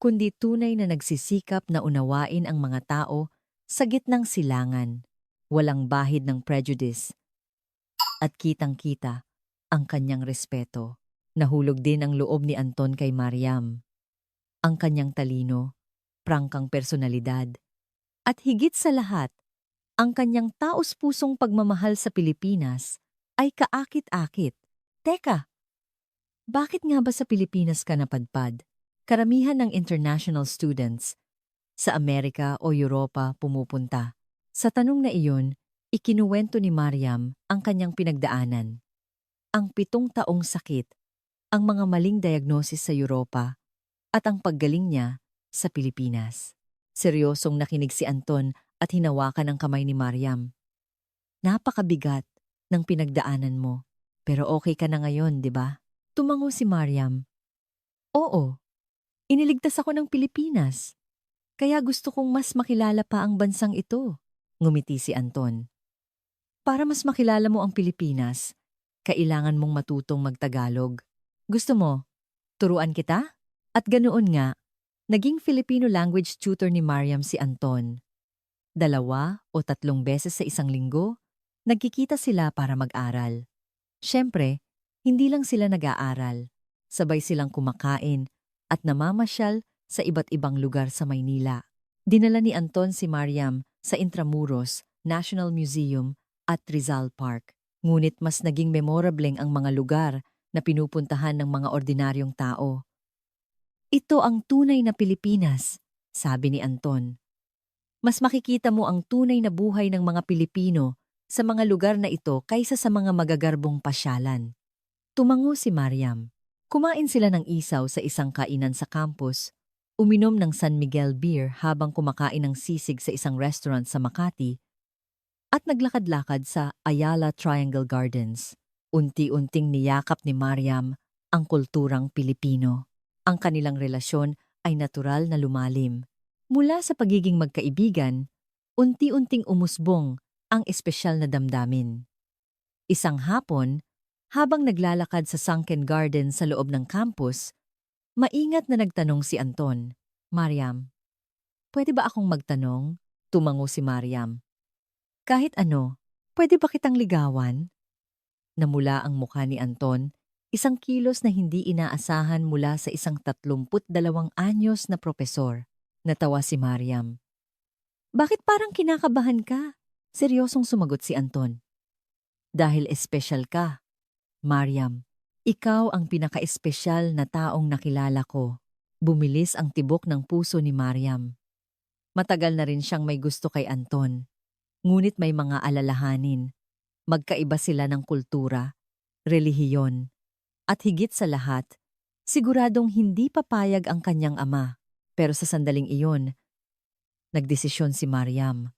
kundi tunay na nagsisikap na unawain ang mga tao sa gitnang silangan. Walang bahid ng prejudice at kitang-kita ang kanyang respeto. Nahulog din ang loob ni Anton kay Mariam. Ang kanyang talino, prangkang personalidad, at higit sa lahat, ang kanyang taos-pusong pagmamahal sa Pilipinas ay kaakit-akit. Teka, bakit nga ba sa Pilipinas ka napadpad? Karamihan ng international students sa Amerika o Europa pumupunta. Sa tanong na iyon, ikinuwento ni Mariam ang kanyang pinagdaanan. Ang 7 taong sakit, ang mga maling diagnosis sa Europa, at ang paggaling niya sa Pilipinas. Seryosong nakinig si Anton at hinawakan ang kamay ni Mariam. "Napakabigat ng pinagdaanan mo, pero okay ka na ngayon, di ba?" Tumango si Mariam. "Oo, iniligtas ako ng Pilipinas, kaya gusto kong mas makilala pa ang bansang ito." Ngumiti si Anton. "Para mas makilala mo ang Pilipinas, kailangan mong matutong magtagalog. Gusto mo, turuan kita?" At ganoon nga, naging Filipino language tutor ni Mariam si Anton. 2 o 3 beses sa isang linggo, nagkikita sila para mag-aral. Siyempre, hindi lang sila nag-aaral. Sabay silang kumakain at namamasyal sa iba't ibang lugar sa Maynila. Dinala ni Anton si Mariam sa Intramuros, National Museum at Rizal Park. Ngunit mas naging memorableng ang mga lugar na pinupuntahan ng mga ordinaryong tao. "Ito ang tunay na Pilipinas," sabi ni Anton. "Mas makikita mo ang tunay na buhay ng mga Pilipino sa mga lugar na ito kaysa sa mga magagarbong pasyalan. Tumango si Mariam. Kumain sila ng isaw sa isang kainan sa campus, uminom ng San Miguel beer habang kumakain ng sisig sa isang restaurant sa Makati, at naglakad-lakad sa Ayala Triangle Gardens. Unti-unting niyakap ni Mariam ang kulturang Pilipino. Ang kanilang relasyon ay natural na lumalim. Mula sa pagiging magkaibigan, unti-unting umusbong ang espesyal na damdamin. Isang hapon, habang naglalakad sa sunken garden sa loob ng campus, maingat na nagtanong si Anton. Mariam, pwede ba akong magtanong? Tumango si Mariam. Kahit ano, pwede ba kitang ligawan? Namula ang mukha ni Anton, isang kilos na hindi inaasahan mula sa isang 32 anyos na propesor. Natawa si Mariam. Bakit parang kinakabahan ka? Seryosong sumagot si Anton. Dahil espesyal ka, Mariam. Ikaw ang pinaka-espesyal na taong nakilala ko. Bumilis ang tibok ng puso ni Mariam. Matagal na rin siyang may gusto kay Anton. Ngunit may mga alalahanin. Magkaiba sila ng kultura, relihiyon, at higit sa lahat, siguradong hindi papayag ang kanyang ama. Pero sa sandaling iyon, nagdesisyon si Mariam.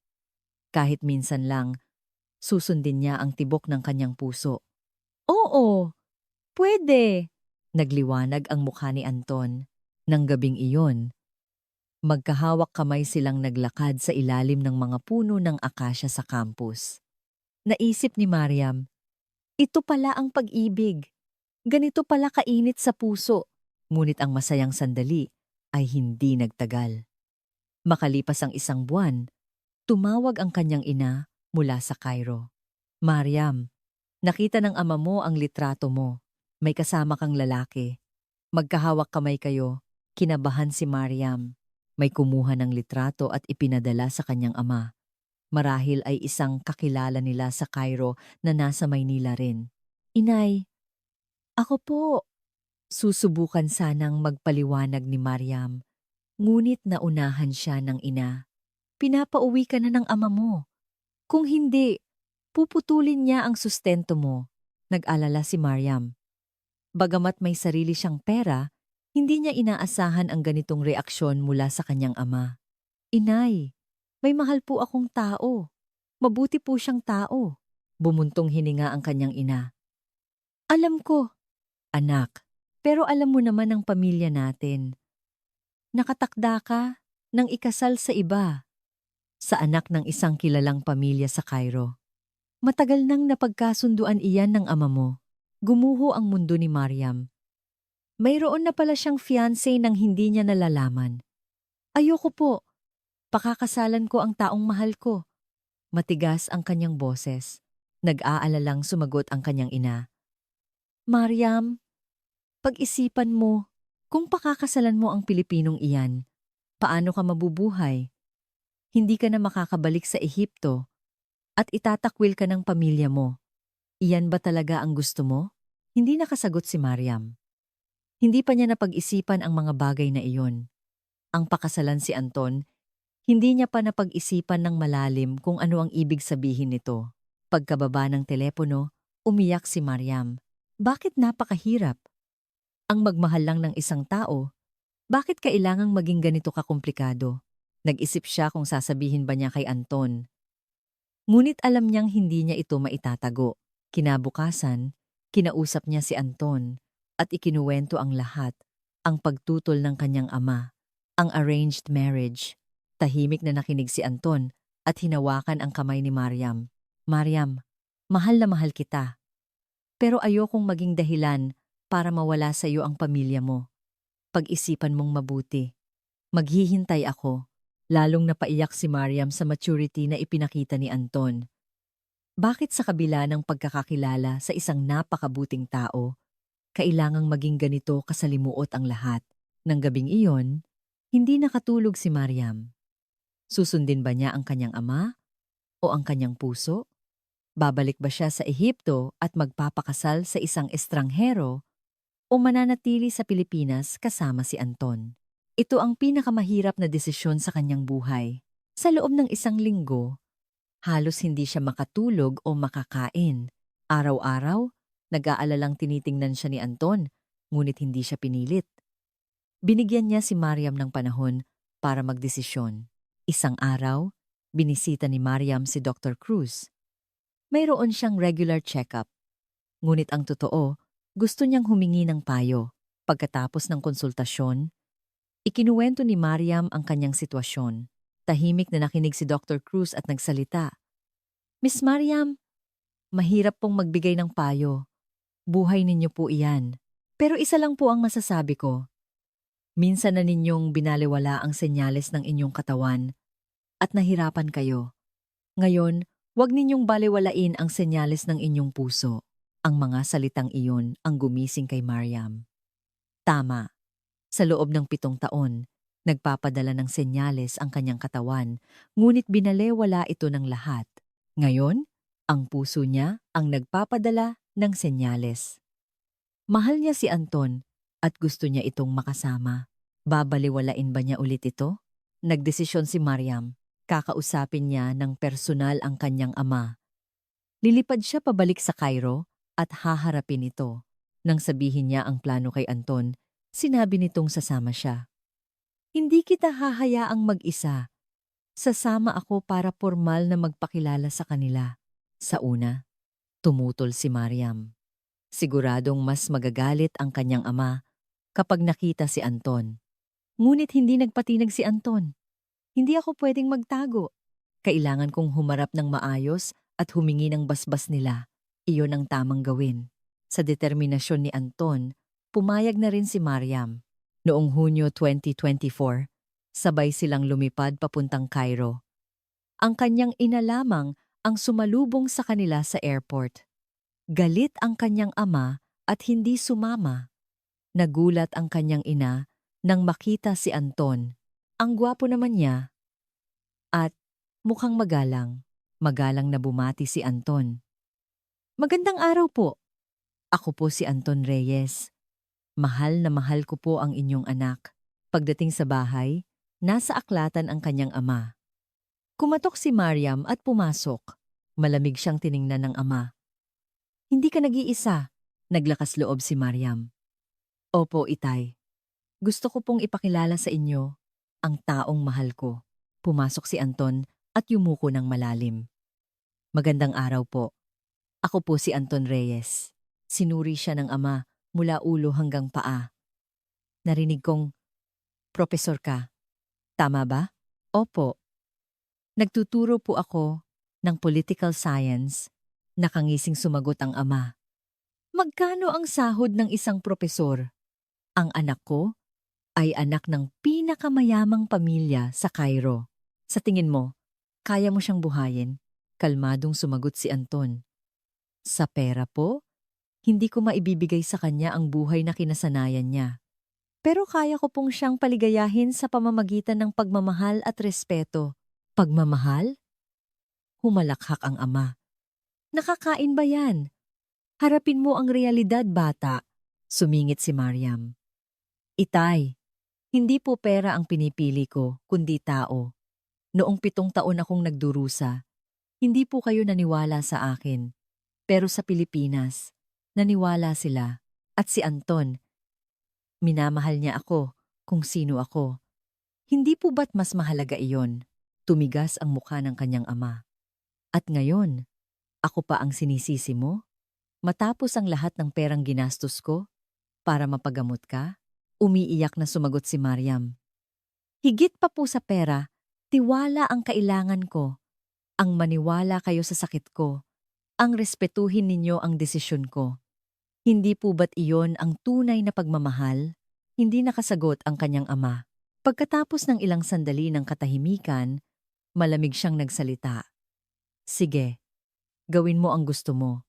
Kahit minsan lang, susundin niya ang tibok ng kanyang puso. Oo, pwede, nagliwanag ang mukha ni Anton. Nang gabing iyon, magkahawak kamay silang naglakad sa ilalim ng mga puno ng akasya sa campus. Naisip ni Mariam, ito pala ang pag-ibig. Ganito pala kainit sa puso. Ngunit ang masayang sandali ay hindi nagtagal. Makalipas ang isang buwan, tumawag ang kanyang ina mula sa Cairo. Mariam, nakita ng ama mo ang litrato mo. May kasama kang lalaki. Magkahawak kamay kayo. Kinabahan si Mariam. May kumuha ng litrato at ipinadala sa kanyang ama. Marahil ay isang kakilala nila sa Cairo na nasa Maynila rin. Inay, ako po. Susubukan sanang magpaliwanag ni Mariam. Ngunit naunahan siya ng ina. Pinapauwi ka na ng ama mo. Kung hindi, puputulin niya ang sustento mo. Nag-alala si Mariam. Bagamat may sarili siyang pera, hindi niya inaasahan ang ganitong reaksyon mula sa kanyang ama. Inay, may mahal po akong tao. Mabuti po siyang tao. Bumuntong hininga ang kanyang ina. Alam ko, anak, pero alam mo naman ang pamilya natin. Nakatakda ka nang ikasal sa iba, sa anak ng isang kilalang pamilya sa Cairo. Matagal nang napagkasunduan iyan ng ama mo. Gumuho ang mundo ni Mariam. Mayroon na pala siyang fiancé nang hindi niya nalalaman. Ayoko po. Pakakasalan ko ang taong mahal ko. Matigas ang kanyang boses. Nag-aalalang sumagot ang kanyang ina. Mariam, pag-isipan mo, kung pakakasalan mo ang Pilipinong iyan, paano ka mabubuhay? Hindi ka na makakabalik sa Ehipto at itatakwil ka ng pamilya mo. Iyan ba talaga ang gusto mo? Hindi nakasagot si Mariam. Hindi pa niya napag-isipan ang mga bagay na iyon. Ang pakasalan si Anton, hindi niya pa napag-isipan ng malalim kung ano ang ibig sabihin nito. Pagkababa ng telepono, umiyak si Mariam. Bakit napakahirap? Ang magmahal lang ng isang tao, bakit kailangang maging ganito kakomplikado? Nag-isip siya kung sasabihin ba niya kay Anton. Ngunit alam niyang hindi niya ito maitatago. Kinabukasan, kinausap niya si Anton at ikinuwento ang lahat, ang pagtutol ng kanyang ama, ang arranged marriage. Tahimik na nakinig si Anton at hinawakan ang kamay ni Mariam. Mariam, mahal na mahal kita. Pero ayokong maging dahilan para mawala sa iyo ang pamilya mo. Pag-isipan mong mabuti. Maghihintay ako. Lalong napaiyak si Mariam sa maturity na ipinakita ni Anton. Bakit sa kabila ng pagkakakilala sa isang napakabuting tao, kailangang maging ganito kasalimuot ang lahat? Nang gabing iyon, hindi nakatulog si Mariam. Susundin ba niya ang kanyang ama o ang kanyang puso? Babalik ba siya sa Ehipto at magpapakasal sa isang estranghero o mananatili sa Pilipinas kasama si Anton? Ito ang pinakamahirap na desisyon sa kanyang buhay. Sa loob ng isang linggo, Halos hindi siya makatulog o makakain. Araw-araw, nag-aalalang tinitingnan siya ni Anton, ngunit hindi siya pinilit. Binigyan niya si Mariam ng panahon para magdesisyon. Isang araw, binisita ni Mariam si Dr. Cruz. Mayroon siyang regular check-up. Ngunit ang totoo, gusto niyang humingi ng payo. Pagkatapos ng konsultasyon, ikinuwento ni Mariam ang kanyang sitwasyon. Tahimik na nakinig si Dr. Cruz at nagsalita. Miss Mariam, mahirap pong magbigay ng payo. Buhay ninyo po iyan. Pero isa lang po ang masasabi ko. Minsan na ninyong binaliwala ang senyales ng inyong katawan at nahirapan kayo. Ngayon, huwag ninyong baliwalain ang senyales ng inyong puso. Ang mga salitang iyon ang gumising kay Mariam. Tama. Sa loob ng 7 taon, nagpapadala ng senyales ang kanyang katawan, ngunit binalewala ito ng lahat. Ngayon, ang puso niya ang nagpapadala ng senyales. Mahal niya si Anton at gusto niya itong makasama. Babaliwalain ba niya ulit ito? Nagdesisyon si Mariam. Kakausapin niya ng personal ang kanyang ama. Lilipad siya pabalik sa Cairo at haharapin ito. Nang sabihin niya ang plano kay Anton, sinabi nitong sasama siya. Hindi kita hahayaang mag-isa. Sasama ako para formal na magpakilala sa kanila. Sa una, tumutol si Mariam. Siguradong mas magagalit ang kanyang ama kapag nakita si Anton. Ngunit hindi nagpatinag si Anton. Hindi ako pwedeng magtago. Kailangan kong humarap ng maayos at humingi ng basbas nila. Iyon ang tamang gawin. Sa determinasyon ni Anton, pumayag na rin si Mariam. Noong Hunyo 2024, sabay silang lumipad papuntang Cairo. Ang kanyang ina lamang ang sumalubong sa kanila sa airport. Galit ang kanyang ama at hindi sumama. Nagulat ang kanyang ina nang makita si Anton. Ang gwapo naman niya at mukhang magalang. Magalang na bumati si Anton. Magandang araw po. Ako po si Anton Reyes. Mahal na mahal ko po ang inyong anak. Pagdating sa bahay, nasa aklatan ang kanyang ama. Kumatok si Mariam at pumasok. Malamig siyang tiningnan ng ama. Hindi ka nag-iisa, naglakas loob si Mariam. Opo, itay. Gusto ko pong ipakilala sa inyo ang taong mahal ko. Pumasok si Anton at yumuko ng malalim. Magandang araw po. Ako po si Anton Reyes. Sinuri siya ng ama mula ulo hanggang paa. Narinig kong, Profesor ka. Tama ba? Opo. Nagtuturo po ako ng political science. Nakangising sumagot ang ama. Magkano ang sahod ng isang propesor? Ang anak ko ay anak ng pinakamayamang pamilya sa Cairo. Sa tingin mo, kaya mo siyang buhayin? Kalmadong sumagot si Anton. Sa pera po? Hindi ko maibibigay sa kanya ang buhay na kinasanayan niya. Pero kaya ko pong siyang paligayahin sa pamamagitan ng pagmamahal at respeto. Pagmamahal? Humalakhak ang ama. Nakakain ba yan? Harapin mo ang realidad, bata. Sumingit si Mariam. Itay, hindi po pera ang pinipili ko, kundi tao. Noong 7 taon akong nagdurusa, hindi po kayo naniwala sa akin. Pero sa Pilipinas, naniwala sila. At si Anton, minamahal niya ako kung sino ako. Hindi po ba't mas mahalaga iyon? Tumigas ang mukha ng kanyang ama. At ngayon, ako pa ang sinisisi mo? Matapos ang lahat ng perang ginastos ko para mapagamot ka? Umiiyak na sumagot si Mariam. Higit pa po sa pera, tiwala ang kailangan ko. Ang maniwala kayo sa sakit ko. Ang respetuhin ninyo ang desisyon ko. Hindi po ba't iyon ang tunay na pagmamahal? Hindi nakasagot ang kanyang ama. Pagkatapos ng ilang sandali ng katahimikan, malamig siyang nagsalita. Sige, gawin mo ang gusto mo.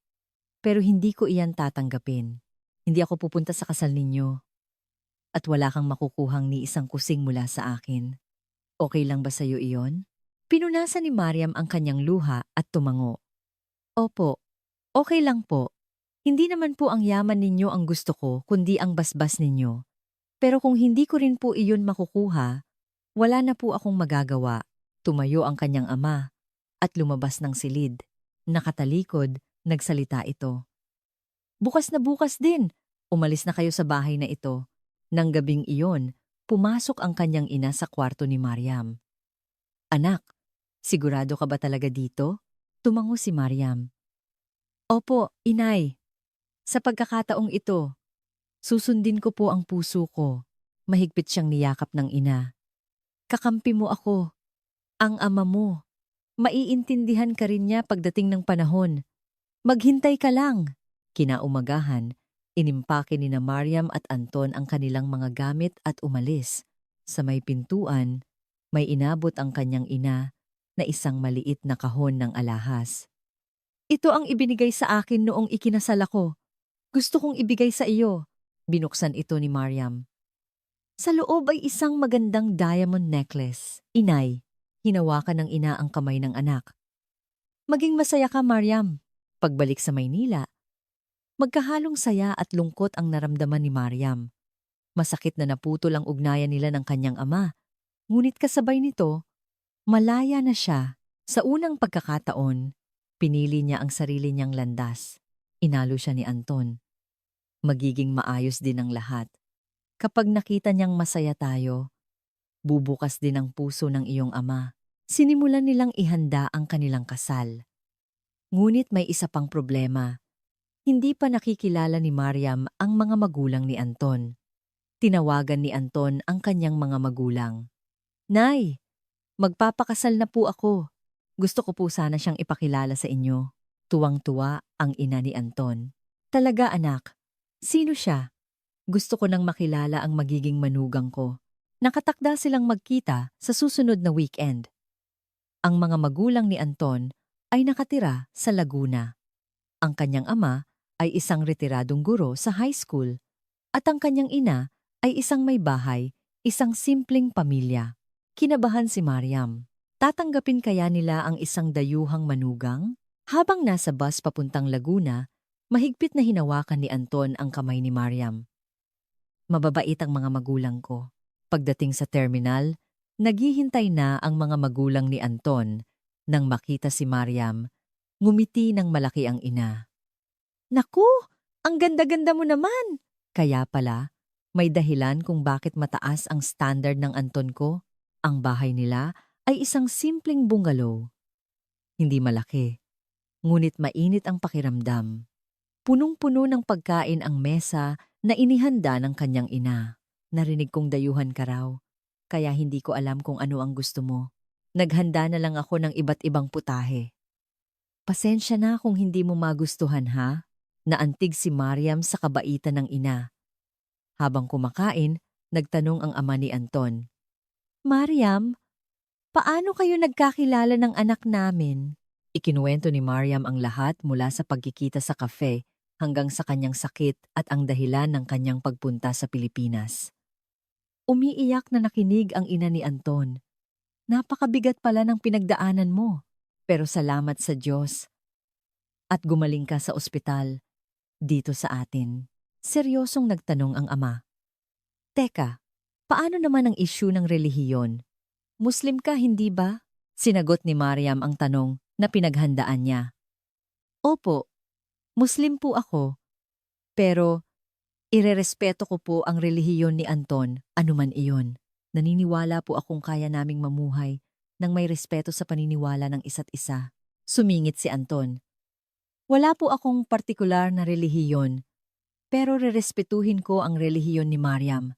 Pero hindi ko iyan tatanggapin. Hindi ako pupunta sa kasal ninyo. At wala kang makukuhang ni isang kusing mula sa akin. Okay lang ba sa'yo iyon? Pinunasan ni Mariam ang kanyang luha at tumango. Opo, okay lang po. Hindi naman po ang yaman ninyo ang gusto ko, kundi ang basbas ninyo. Pero kung hindi ko rin po iyon makukuha, wala na po akong magagawa. Tumayo ang kanyang ama. at lumabas ng silid. Nakatalikod, nagsalita ito. bukas din. Umalis na kayo sa bahay na ito. Nang gabing iyon, pumasok ang kanyang ina sa kwarto ni Mariam. Anak, sigurado ka ba talaga dito? Tumango si Mariam. Opo, inay. Sa pagkakataong ito, susundin ko po ang puso ko. Mahigpit siyang niyakap ng ina. Kakampi mo ako. Ang ama mo. Maiintindihan ka rin niya pagdating ng panahon. Maghintay ka lang. Kinaumagahan, inimpake ni na Mariam at Anton ang kanilang mga gamit at umalis. Sa may pintuan, may inabot ang kanyang ina na isang maliit na kahon ng alahas. Ito ang ibinigay sa akin noong ikinasal ako. Gusto kong ibigay sa iyo. Binuksan ito ni Mariam. Sa loob ay isang magandang diamond necklace. Inay, hinawakan ng ina ang kamay ng anak. Maging masaya ka, Mariam. Pagbalik sa Maynila, magkahalong saya at lungkot ang naramdaman ni Mariam. Masakit na naputol ang ugnayan nila ng kanyang ama. Ngunit kasabay nito, malaya na siya. Sa unang pagkakataon, pinili niya ang sarili niyang landas. Inalo siya ni Anton. Magiging maayos din ang lahat. Kapag nakita niyang masaya tayo, bubukas din ang puso ng iyong ama. Sinimulan nilang ihanda ang kanilang kasal. Ngunit may isa pang problema. Hindi pa nakikilala ni Mariam ang mga magulang ni Anton. Tinawagan ni Anton ang kanyang mga magulang. Nay, magpapakasal na po ako. Gusto ko po sana siyang ipakilala sa inyo. Tuwang-tuwa ang ina ni Anton. Talaga anak, sino siya? Gusto ko nang makilala ang magiging manugang ko. Nakatakda silang magkita sa susunod na weekend. Ang mga magulang ni Anton ay nakatira sa Laguna. Ang kanyang ama ay isang retiradong guro sa high school at ang kanyang ina ay isang may bahay, isang simpleng pamilya. Kinabahan si Mariam. Tatanggapin kaya nila ang isang dayuhang manugang? Habang nasa bus papuntang Laguna, mahigpit na hinawakan ni Anton ang kamay ni Mariam. Mababait ang mga magulang ko. Pagdating sa terminal, naghihintay na ang mga magulang ni Anton. Nang makita si Mariam, ngumiti ng malaki ang ina. Naku, ang ganda-ganda mo naman! Kaya pala, may dahilan kung bakit mataas ang standard ng Anton ko. Ang bahay nila ay isang simpleng bungalow. Hindi malaki, ngunit mainit ang pakiramdam. Punong-puno ng pagkain ang mesa na inihanda ng kanyang ina. Narinig kong dayuhan ka raw, kaya hindi ko alam kung ano ang gusto mo. Naghanda na lang ako ng iba't ibang putahe. Pasensya na kung hindi mo magustuhan ha? Naantig si Mariam sa kabaitan ng ina. Habang kumakain, nagtanong ang ama ni Anton. Mariam, paano kayo nagkakilala ng anak namin? Ikinuwento ni Mariam ang lahat mula sa pagkikita sa kafe hanggang sa kanyang sakit at ang dahilan ng kanyang pagpunta sa Pilipinas. Umiiyak na nakinig ang ina ni Anton. Napakabigat pala ng pinagdaanan mo, pero salamat sa Diyos. At gumaling ka sa ospital, dito sa atin. Seryosong nagtanong ang ama. Teka, paano naman ang issue ng relihiyon? Muslim ka, hindi ba? Sinagot ni Mariam ang tanong na pinaghandaan niya. Opo, Muslim po ako. Pero, irerespeto ko po ang relihiyon ni Anton, anuman iyon. Naniniwala po akong kaya naming mamuhay nang may respeto sa paniniwala ng isa't isa. Sumingit si Anton. Wala po akong partikular na relihiyon, pero rerespetuhin ko ang relihiyon ni Mariam.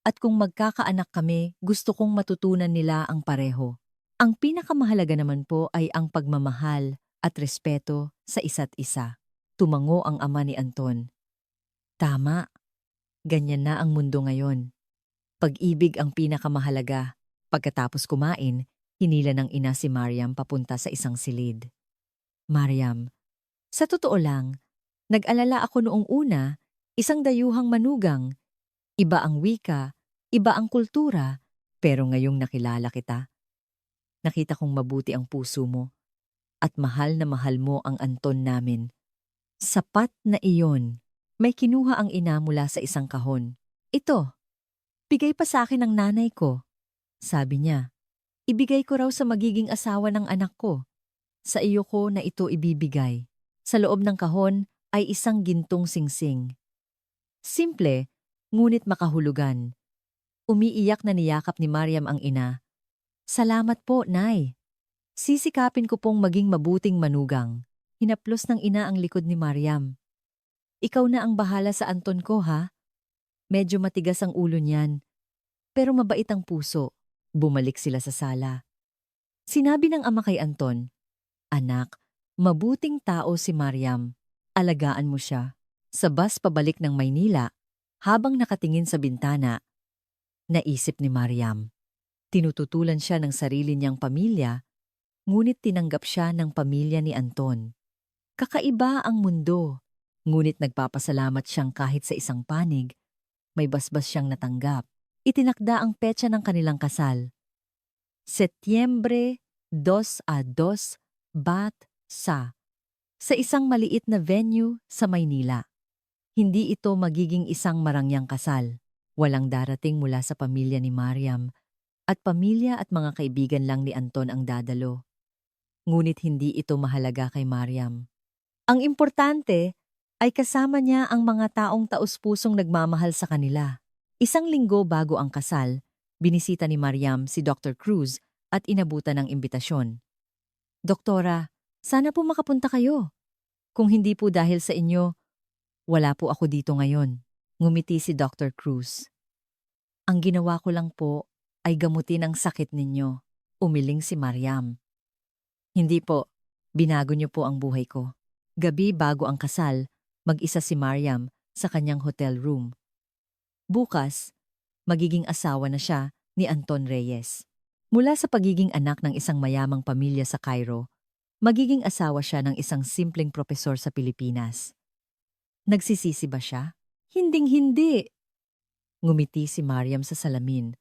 At kung magkakaanak kami, gusto kong matutunan nila ang pareho. Ang pinakamahalaga naman po ay ang pagmamahal at respeto sa isa't isa. Tumango ang ama ni Anton. Tama. Ganyan na ang mundo ngayon. Pag-ibig ang pinakamahalaga. Pagkatapos kumain, hinila ng ina si Mariam papunta sa isang silid. Mariam, sa totoo lang, nag-alala ako noong una, isang dayuhang manugang. Iba ang wika, iba ang kultura, pero ngayong nakilala kita, nakita kong mabuti ang puso mo at mahal na mahal mo ang Anton namin. Sapat na iyon. May kinuha ang ina mula sa isang kahon. Ito, bigay pa sa akin ng nanay ko. Sabi niya, ibigay ko raw sa magiging asawa ng anak ko. Sa iyo ko na ito ibibigay. Sa loob ng kahon ay isang gintong singsing. Simple, ngunit makahulugan. Umiiyak na niyakap ni Mariam ang ina. Salamat po, Nay. Sisikapin ko pong maging mabuting manugang. Hinaplos ng ina ang likod ni Mariam. Ikaw na ang bahala sa Anton ko, ha? Medyo matigas ang ulo niyan, pero mabait ang puso. Bumalik sila sa sala. Sinabi ng ama kay Anton, Anak, mabuting tao si Mariam. Alagaan mo siya. Sa bus pabalik ng Maynila, habang nakatingin sa bintana, naisip ni Mariam. Tinututulan siya ng sarili niyang pamilya, ngunit tinanggap siya ng pamilya ni Anton. Kakaiba ang mundo, ngunit nagpapasalamat siyang kahit sa isang panig, may basbas siyang natanggap. Itinakda ang petsa ng kanilang kasal. Setyembre 2 a 2, Bat sa isang maliit na venue sa Maynila. Hindi ito magiging isang marangyang kasal. Walang darating mula sa pamilya ni Mariam at pamilya at mga kaibigan lang ni Anton ang dadalo. Ngunit hindi ito mahalaga kay Mariam. Ang importante ay kasama niya ang mga taong taus-pusong nagmamahal sa kanila. Isang linggo bago ang kasal, binisita ni Mariam si Dr. Cruz at inabutan ng imbitasyon. Doktora, sana po makapunta kayo. Kung hindi po dahil sa inyo, wala po ako dito ngayon. Ngumiti si Dr. Cruz. Ang ginawa ko lang po ay gamutin ang sakit ninyo. Umiling si Mariam. Hindi po, binago niyo po ang buhay ko. Gabi bago ang kasal, mag-isa si Mariam sa kanyang hotel room. Bukas, magiging asawa na siya ni Anton Reyes. Mula sa pagiging anak ng isang mayamang pamilya sa Cairo, magiging asawa siya ng isang simpleng propesor sa Pilipinas. Nagsisisi ba siya? Hinding-hindi. Ngumiti si Mariam sa salamin.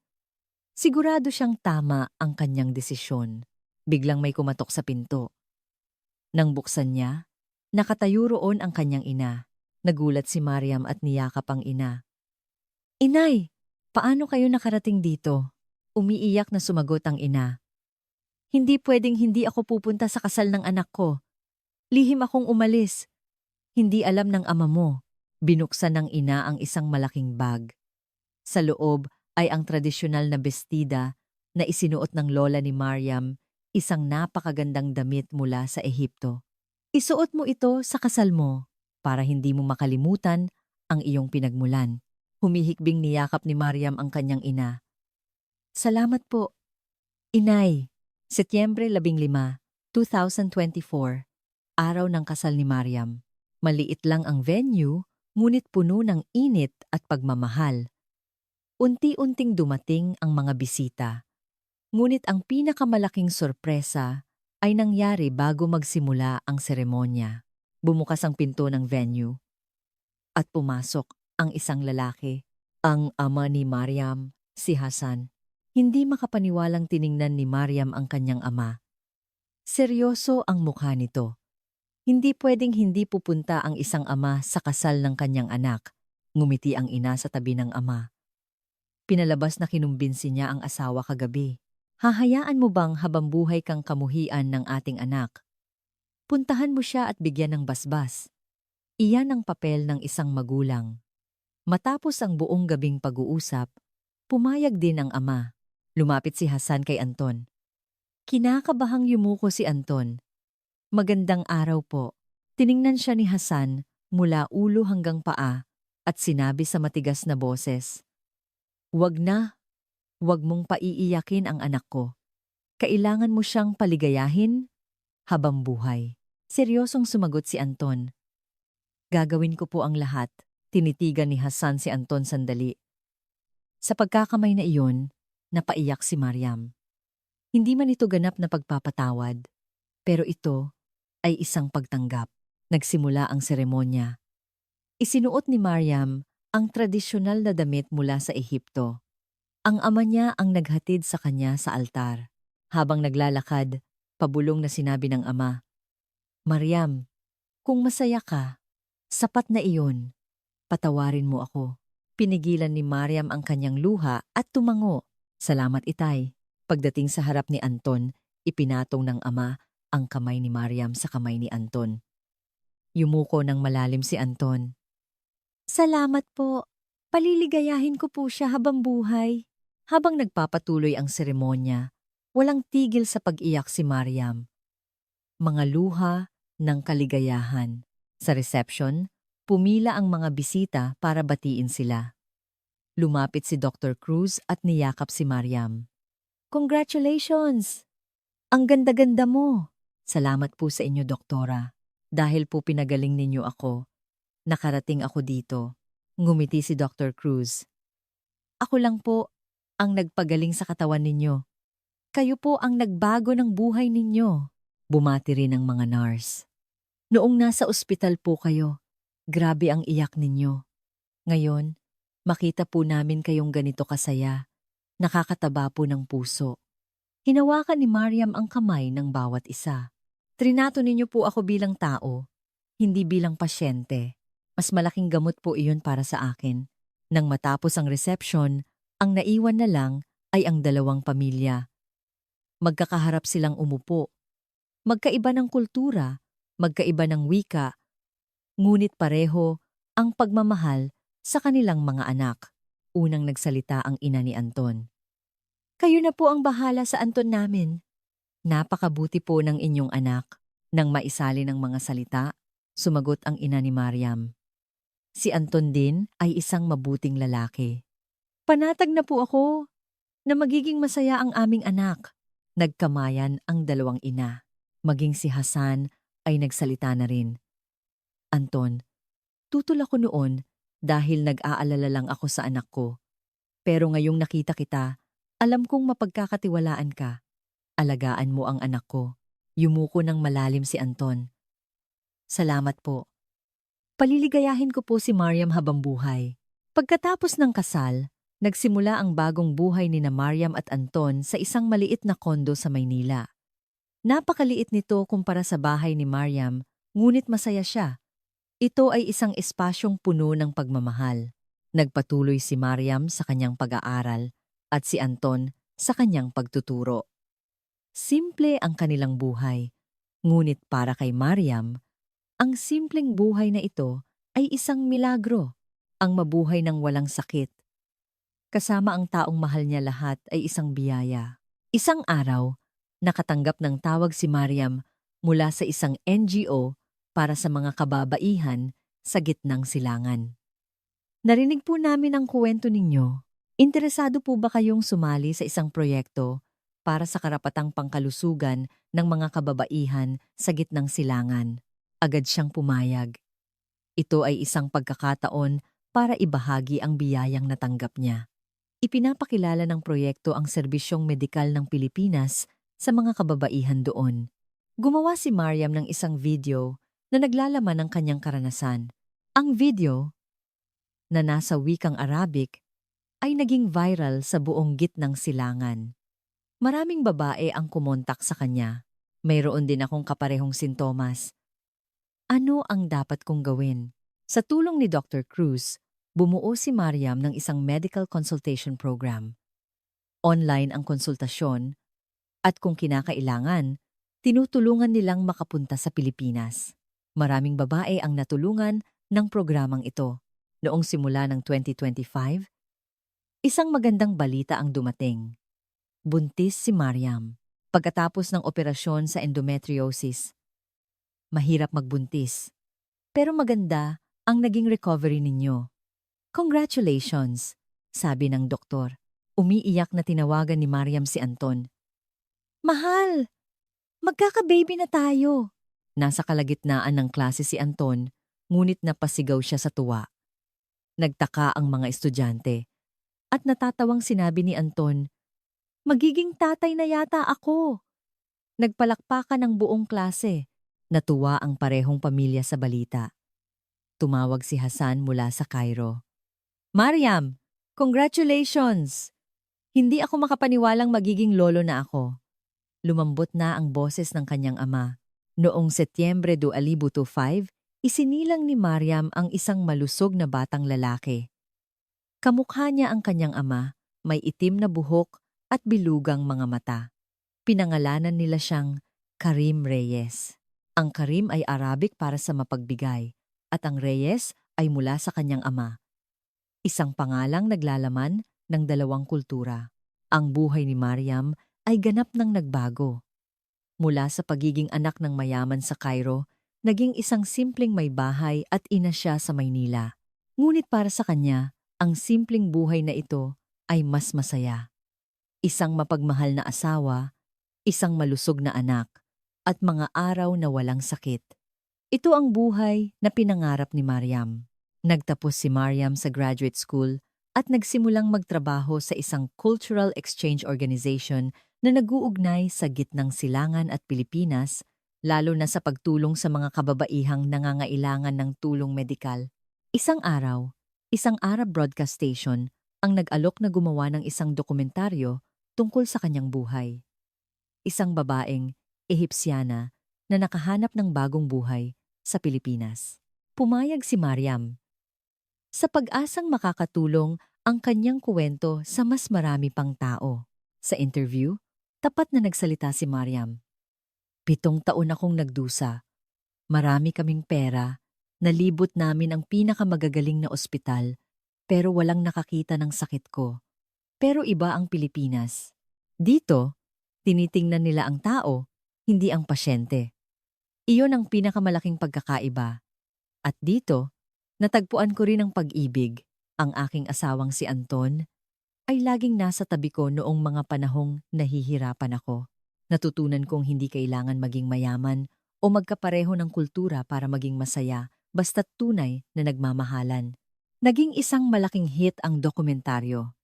Sigurado siyang tama ang kanyang desisyon. Biglang may kumatok sa pinto. Nang buksan niya, nakatayo roon ang kanyang ina. Nagulat si Mariam at niyakap ang ina. Inay, paano kayo nakarating dito? Umiiyak na sumagot ang ina. Hindi pwedeng hindi ako pupunta sa kasal ng anak ko. Lihim akong umalis. Hindi alam ng ama mo. Binuksan ng ina ang isang malaking bag. Sa loob ay ang tradisyonal na bestida na isinuot ng lola ni Mariam, isang napakagandang damit mula sa Ehipto. Isuot mo ito sa kasal mo para hindi mo makalimutan ang iyong pinagmulan. Humihikbing niyakap ni Mariam ang kanyang ina. Salamat po. Inay, Setyembre 15, 2024, araw ng kasal ni Mariam. Maliit lang ang venue, ngunit puno ng init at pagmamahal. Unti-unting dumating ang mga bisita. Ngunit ang pinakamalaking sorpresa ay nangyari bago magsimula ang seremonya. Bumukas ang pinto ng venue. At pumasok ang isang lalaki, ang ama ni Mariam, si Hassan. Hindi makapaniwalang tiningnan ni Mariam ang kanyang ama. Seryoso ang mukha nito. Hindi pwedeng hindi pupunta ang isang ama sa kasal ng kanyang anak. Ngumiti ang ina sa tabi ng ama. Pinalabas na kinumbinsi niya ang asawa kagabi. Hahayaan mo bang habang buhay kang kamuhian ng ating anak? Puntahan mo siya at bigyan ng basbas. Iyan ang papel ng isang magulang. Matapos ang buong gabing pag-uusap, pumayag din ang ama. Lumapit si Hassan kay Anton. Kinakabahang yumuko si Anton. Magandang araw po. Tiningnan siya ni Hassan mula ulo hanggang paa at sinabi sa matigas na boses, Wag na, wag mong paiiyakin ang anak ko. Kailangan mo siyang paligayahin habang buhay. Seryosong sumagot si Anton. Gagawin ko po ang lahat. Tinitigan ni Hassan si Anton sandali. Sa pagkakamay na iyon, napaiyak si Mariam. Hindi man ito ganap na pagpapatawad, pero ito ay isang pagtanggap. Nagsimula ang seremonya. Isinuot ni Mariam ang tradisyonal na damit mula sa Ehipto. Ang ama niya ang naghatid sa kanya sa altar. Habang naglalakad, pabulong na sinabi ng ama, Mariam, kung masaya ka, sapat na iyon. Patawarin mo ako. Pinigilan ni Mariam ang kanyang luha at tumango. Salamat itay. Pagdating sa harap ni Anton, ipinatong ng ama ang kamay ni Mariam sa kamay ni Anton. Yumuko ng malalim si Anton. Salamat po. Paliligayahin ko po siya habang buhay. Habang nagpapatuloy ang seremonya, walang tigil sa pag-iyak si Mariam. Mga luha ng kaligayahan. Sa reception, pumila ang mga bisita para batiin sila. Lumapit si Dr. Cruz at niyakap si Mariam. Congratulations! Ang ganda-ganda mo! Salamat po sa inyo, Doktora. Dahil po pinagaling ninyo ako, nakarating ako dito. Ngumiti si Dr. Cruz. Ako lang po ang nagpagaling sa katawan ninyo. Kayo po ang nagbago ng buhay ninyo. Bumati rin ang mga nurse. Noong nasa ospital po kayo, grabe ang iyak ninyo. Ngayon, makita po namin kayong ganito kasaya. Nakakataba po ng puso. Hinawakan ni Mariam ang kamay ng bawat isa. Trinato ninyo po ako bilang tao, hindi bilang pasyente. Mas malaking gamot po iyon para sa akin. Nang matapos ang reception, ang naiwan na lang ay ang dalawang pamilya. Magkakaharap silang umupo. Magkaiba ng kultura, magkaiba ng wika, ngunit pareho ang pagmamahal sa kanilang mga anak. Unang nagsalita ang ina ni Anton. Kayo na po ang bahala sa Anton namin. Napakabuti po ng inyong anak. Nang maisali ng mga salita, sumagot ang ina ni Mariam. Si Anton din ay isang mabuting lalaki. Panatag na po ako na magiging masaya ang aming anak. Nagkamayan ang dalawang ina. Maging si Hasan ay nagsalita na rin. Anton, tutol ako noon dahil nag-aalala lang ako sa anak ko. Pero ngayong nakita kita, alam kong mapagkakatiwalaan ka. Alagaan mo ang anak ko. Yumuko ng malalim si Anton. Salamat po. Paliligayahin ko po si Mariam habang buhay. Pagkatapos ng kasal, nagsimula ang bagong buhay ni na Mariam at Anton sa isang maliit na kondo sa Maynila. Napakaliit nito kumpara sa bahay ni Mariam, ngunit masaya siya. Ito ay isang espasyong puno ng pagmamahal. Nagpatuloy si Mariam sa kanyang pag-aaral at si Anton sa kanyang pagtuturo. Simple ang kanilang buhay, ngunit para kay Mariam, ang simpleng buhay na ito ay isang milagro, ang mabuhay ng walang sakit. Kasama ang taong mahal niya lahat ay isang biyaya. Isang araw, nakatanggap ng tawag si Mariam mula sa isang NGO para sa mga kababaihan sa gitnang silangan. Narinig po namin ang kwento ninyo. Interesado po ba kayong sumali sa isang proyekto para sa karapatang pangkalusugan ng mga kababaihan sa gitnang silangan? Agad siyang pumayag. Ito ay isang pagkakataon para ibahagi ang biyayang natanggap niya. Ipinapakilala ng proyekto ang serbisyong medikal ng Pilipinas sa mga kababaihan doon. Gumawa si Mariam ng isang video na naglalaman ng kanyang karanasan. Ang video, na nasa wikang Arabic, ay naging viral sa buong gitnang silangan. Maraming babae ang kumontak sa kanya. Mayroon din akong kaparehong sintomas. Ano ang dapat kong gawin? Sa tulong ni Dr. Cruz, bumuo si Mariam ng isang medical consultation program. Online ang konsultasyon at kung kinakailangan, tinutulungan nilang makapunta sa Pilipinas. Maraming babae ang natulungan ng programang ito. Noong simula ng 2025, isang magandang balita ang dumating. Buntis si Mariam pagkatapos ng operasyon sa endometriosis. Mahirap magbuntis, pero maganda ang naging recovery ninyo. Congratulations, sabi ng doktor. Umiiyak na tinawagan ni Mariam si Anton. Mahal, magkaka-baby na tayo. Nasa kalagitnaan ng klase si Anton, ngunit napasigaw siya sa tuwa. Nagtaka ang mga estudyante at natatawang sinabi ni Anton, magiging tatay na yata ako. Nagpalakpakan ng buong klase. Natuwa ang parehong pamilya sa balita. Tumawag si Hasan mula sa Cairo. Mariam, congratulations! Hindi ako makapaniwalang magiging lolo na ako. Lumambot na ang boses ng kanyang ama. Noong Setyembre 2025, isinilang ni Mariam ang isang malusog na batang lalaki. Kamukha niya ang kanyang ama, may itim na buhok at bilugang mga mata. Pinangalanan nila siyang Karim Reyes. Ang Karim ay Arabic para sa mapagbigay at ang Reyes ay mula sa kanyang ama. Isang pangalang naglalaman ng dalawang kultura. Ang buhay ni Mariam ay ganap nang nagbago. Mula sa pagiging anak ng mayaman sa Cairo, naging isang simpleng may bahay at ina siya sa Maynila. Ngunit para sa kanya, ang simpleng buhay na ito ay mas masaya. Isang mapagmahal na asawa, isang malusog na anak, at mga araw na walang sakit. Ito ang buhay na pinangarap ni Mariam. Nagtapos si Mariam sa graduate school at nagsimulang magtrabaho sa isang cultural exchange organization na nag-uugnay sa gitnang silangan at Pilipinas, lalo na sa pagtulong sa mga kababaihang nangangailangan ng tulong medikal. Isang araw, isang Arab broadcast station ang nag-alok na gumawa ng isang dokumentaryo tungkol sa kanyang buhay. Isang babaeng Ehipsyana na nakahanap ng bagong buhay sa Pilipinas. Pumayag si Mariam sa pag-asang makakatulong ang kanyang kuwento sa mas marami pang tao. Sa interview, tapat na nagsalita si Mariam. 7 taon akong nagdusa. Marami kaming pera, nalibot namin ang pinakamagagaling na ospital, pero walang nakakita ng sakit ko. Pero iba ang Pilipinas. Dito, tinitingnan nila ang tao, hindi ang pasyente. Iyon ang pinakamalaking pagkakaiba. At dito, natagpuan ko rin ang pag-ibig. Ang aking asawang si Anton ay laging nasa tabi ko noong mga panahong nahihirapan ako. Natutunan kong hindi kailangan maging mayaman o magkapareho ng kultura para maging masaya, basta't tunay na nagmamahalan. Naging isang malaking hit ang dokumentaryo.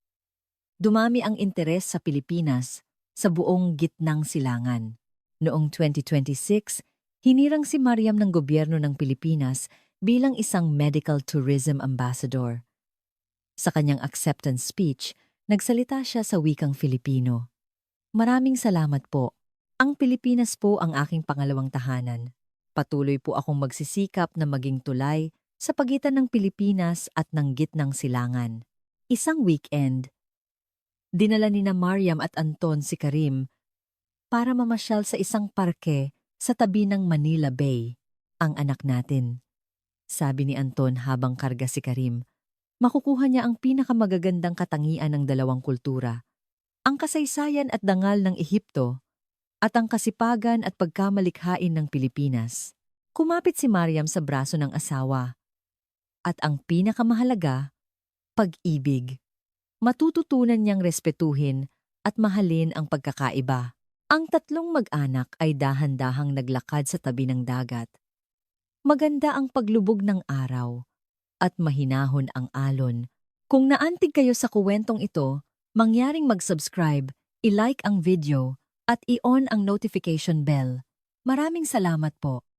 Dumami ang interes sa Pilipinas sa buong gitnang silangan. Noong 2026, hinirang si Mariam ng gobyerno ng Pilipinas bilang isang medical tourism ambassador. Sa kanyang acceptance speech, nagsalita siya sa wikang Filipino. Maraming salamat po. Ang Pilipinas po ang aking pangalawang tahanan. Patuloy po akong magsisikap na maging tulay sa pagitan ng Pilipinas at ng gitnang silangan. Isang weekend, dinala nina Mariam at Anton si Karim para mamasyal sa isang parke sa tabi ng Manila Bay, ang anak natin. Sabi ni Anton habang karga si Karim, makukuha niya ang pinakamagagandang katangian ng dalawang kultura, ang kasaysayan at dangal ng Ehipto at ang kasipagan at pagkamalikhain ng Pilipinas. Kumapit si Mariam sa braso ng asawa. At ang pinakamahalaga, pag-ibig. Matututunan niyang respetuhin at mahalin ang pagkakaiba. Ang tatlong mag-anak ay dahan-dahang naglakad sa tabi ng dagat. Maganda ang paglubog ng araw at mahinahon ang alon. Kung naantig kayo sa kuwentong ito, mangyaring mag-subscribe, i-like ang video at i-on ang notification bell. Maraming salamat po.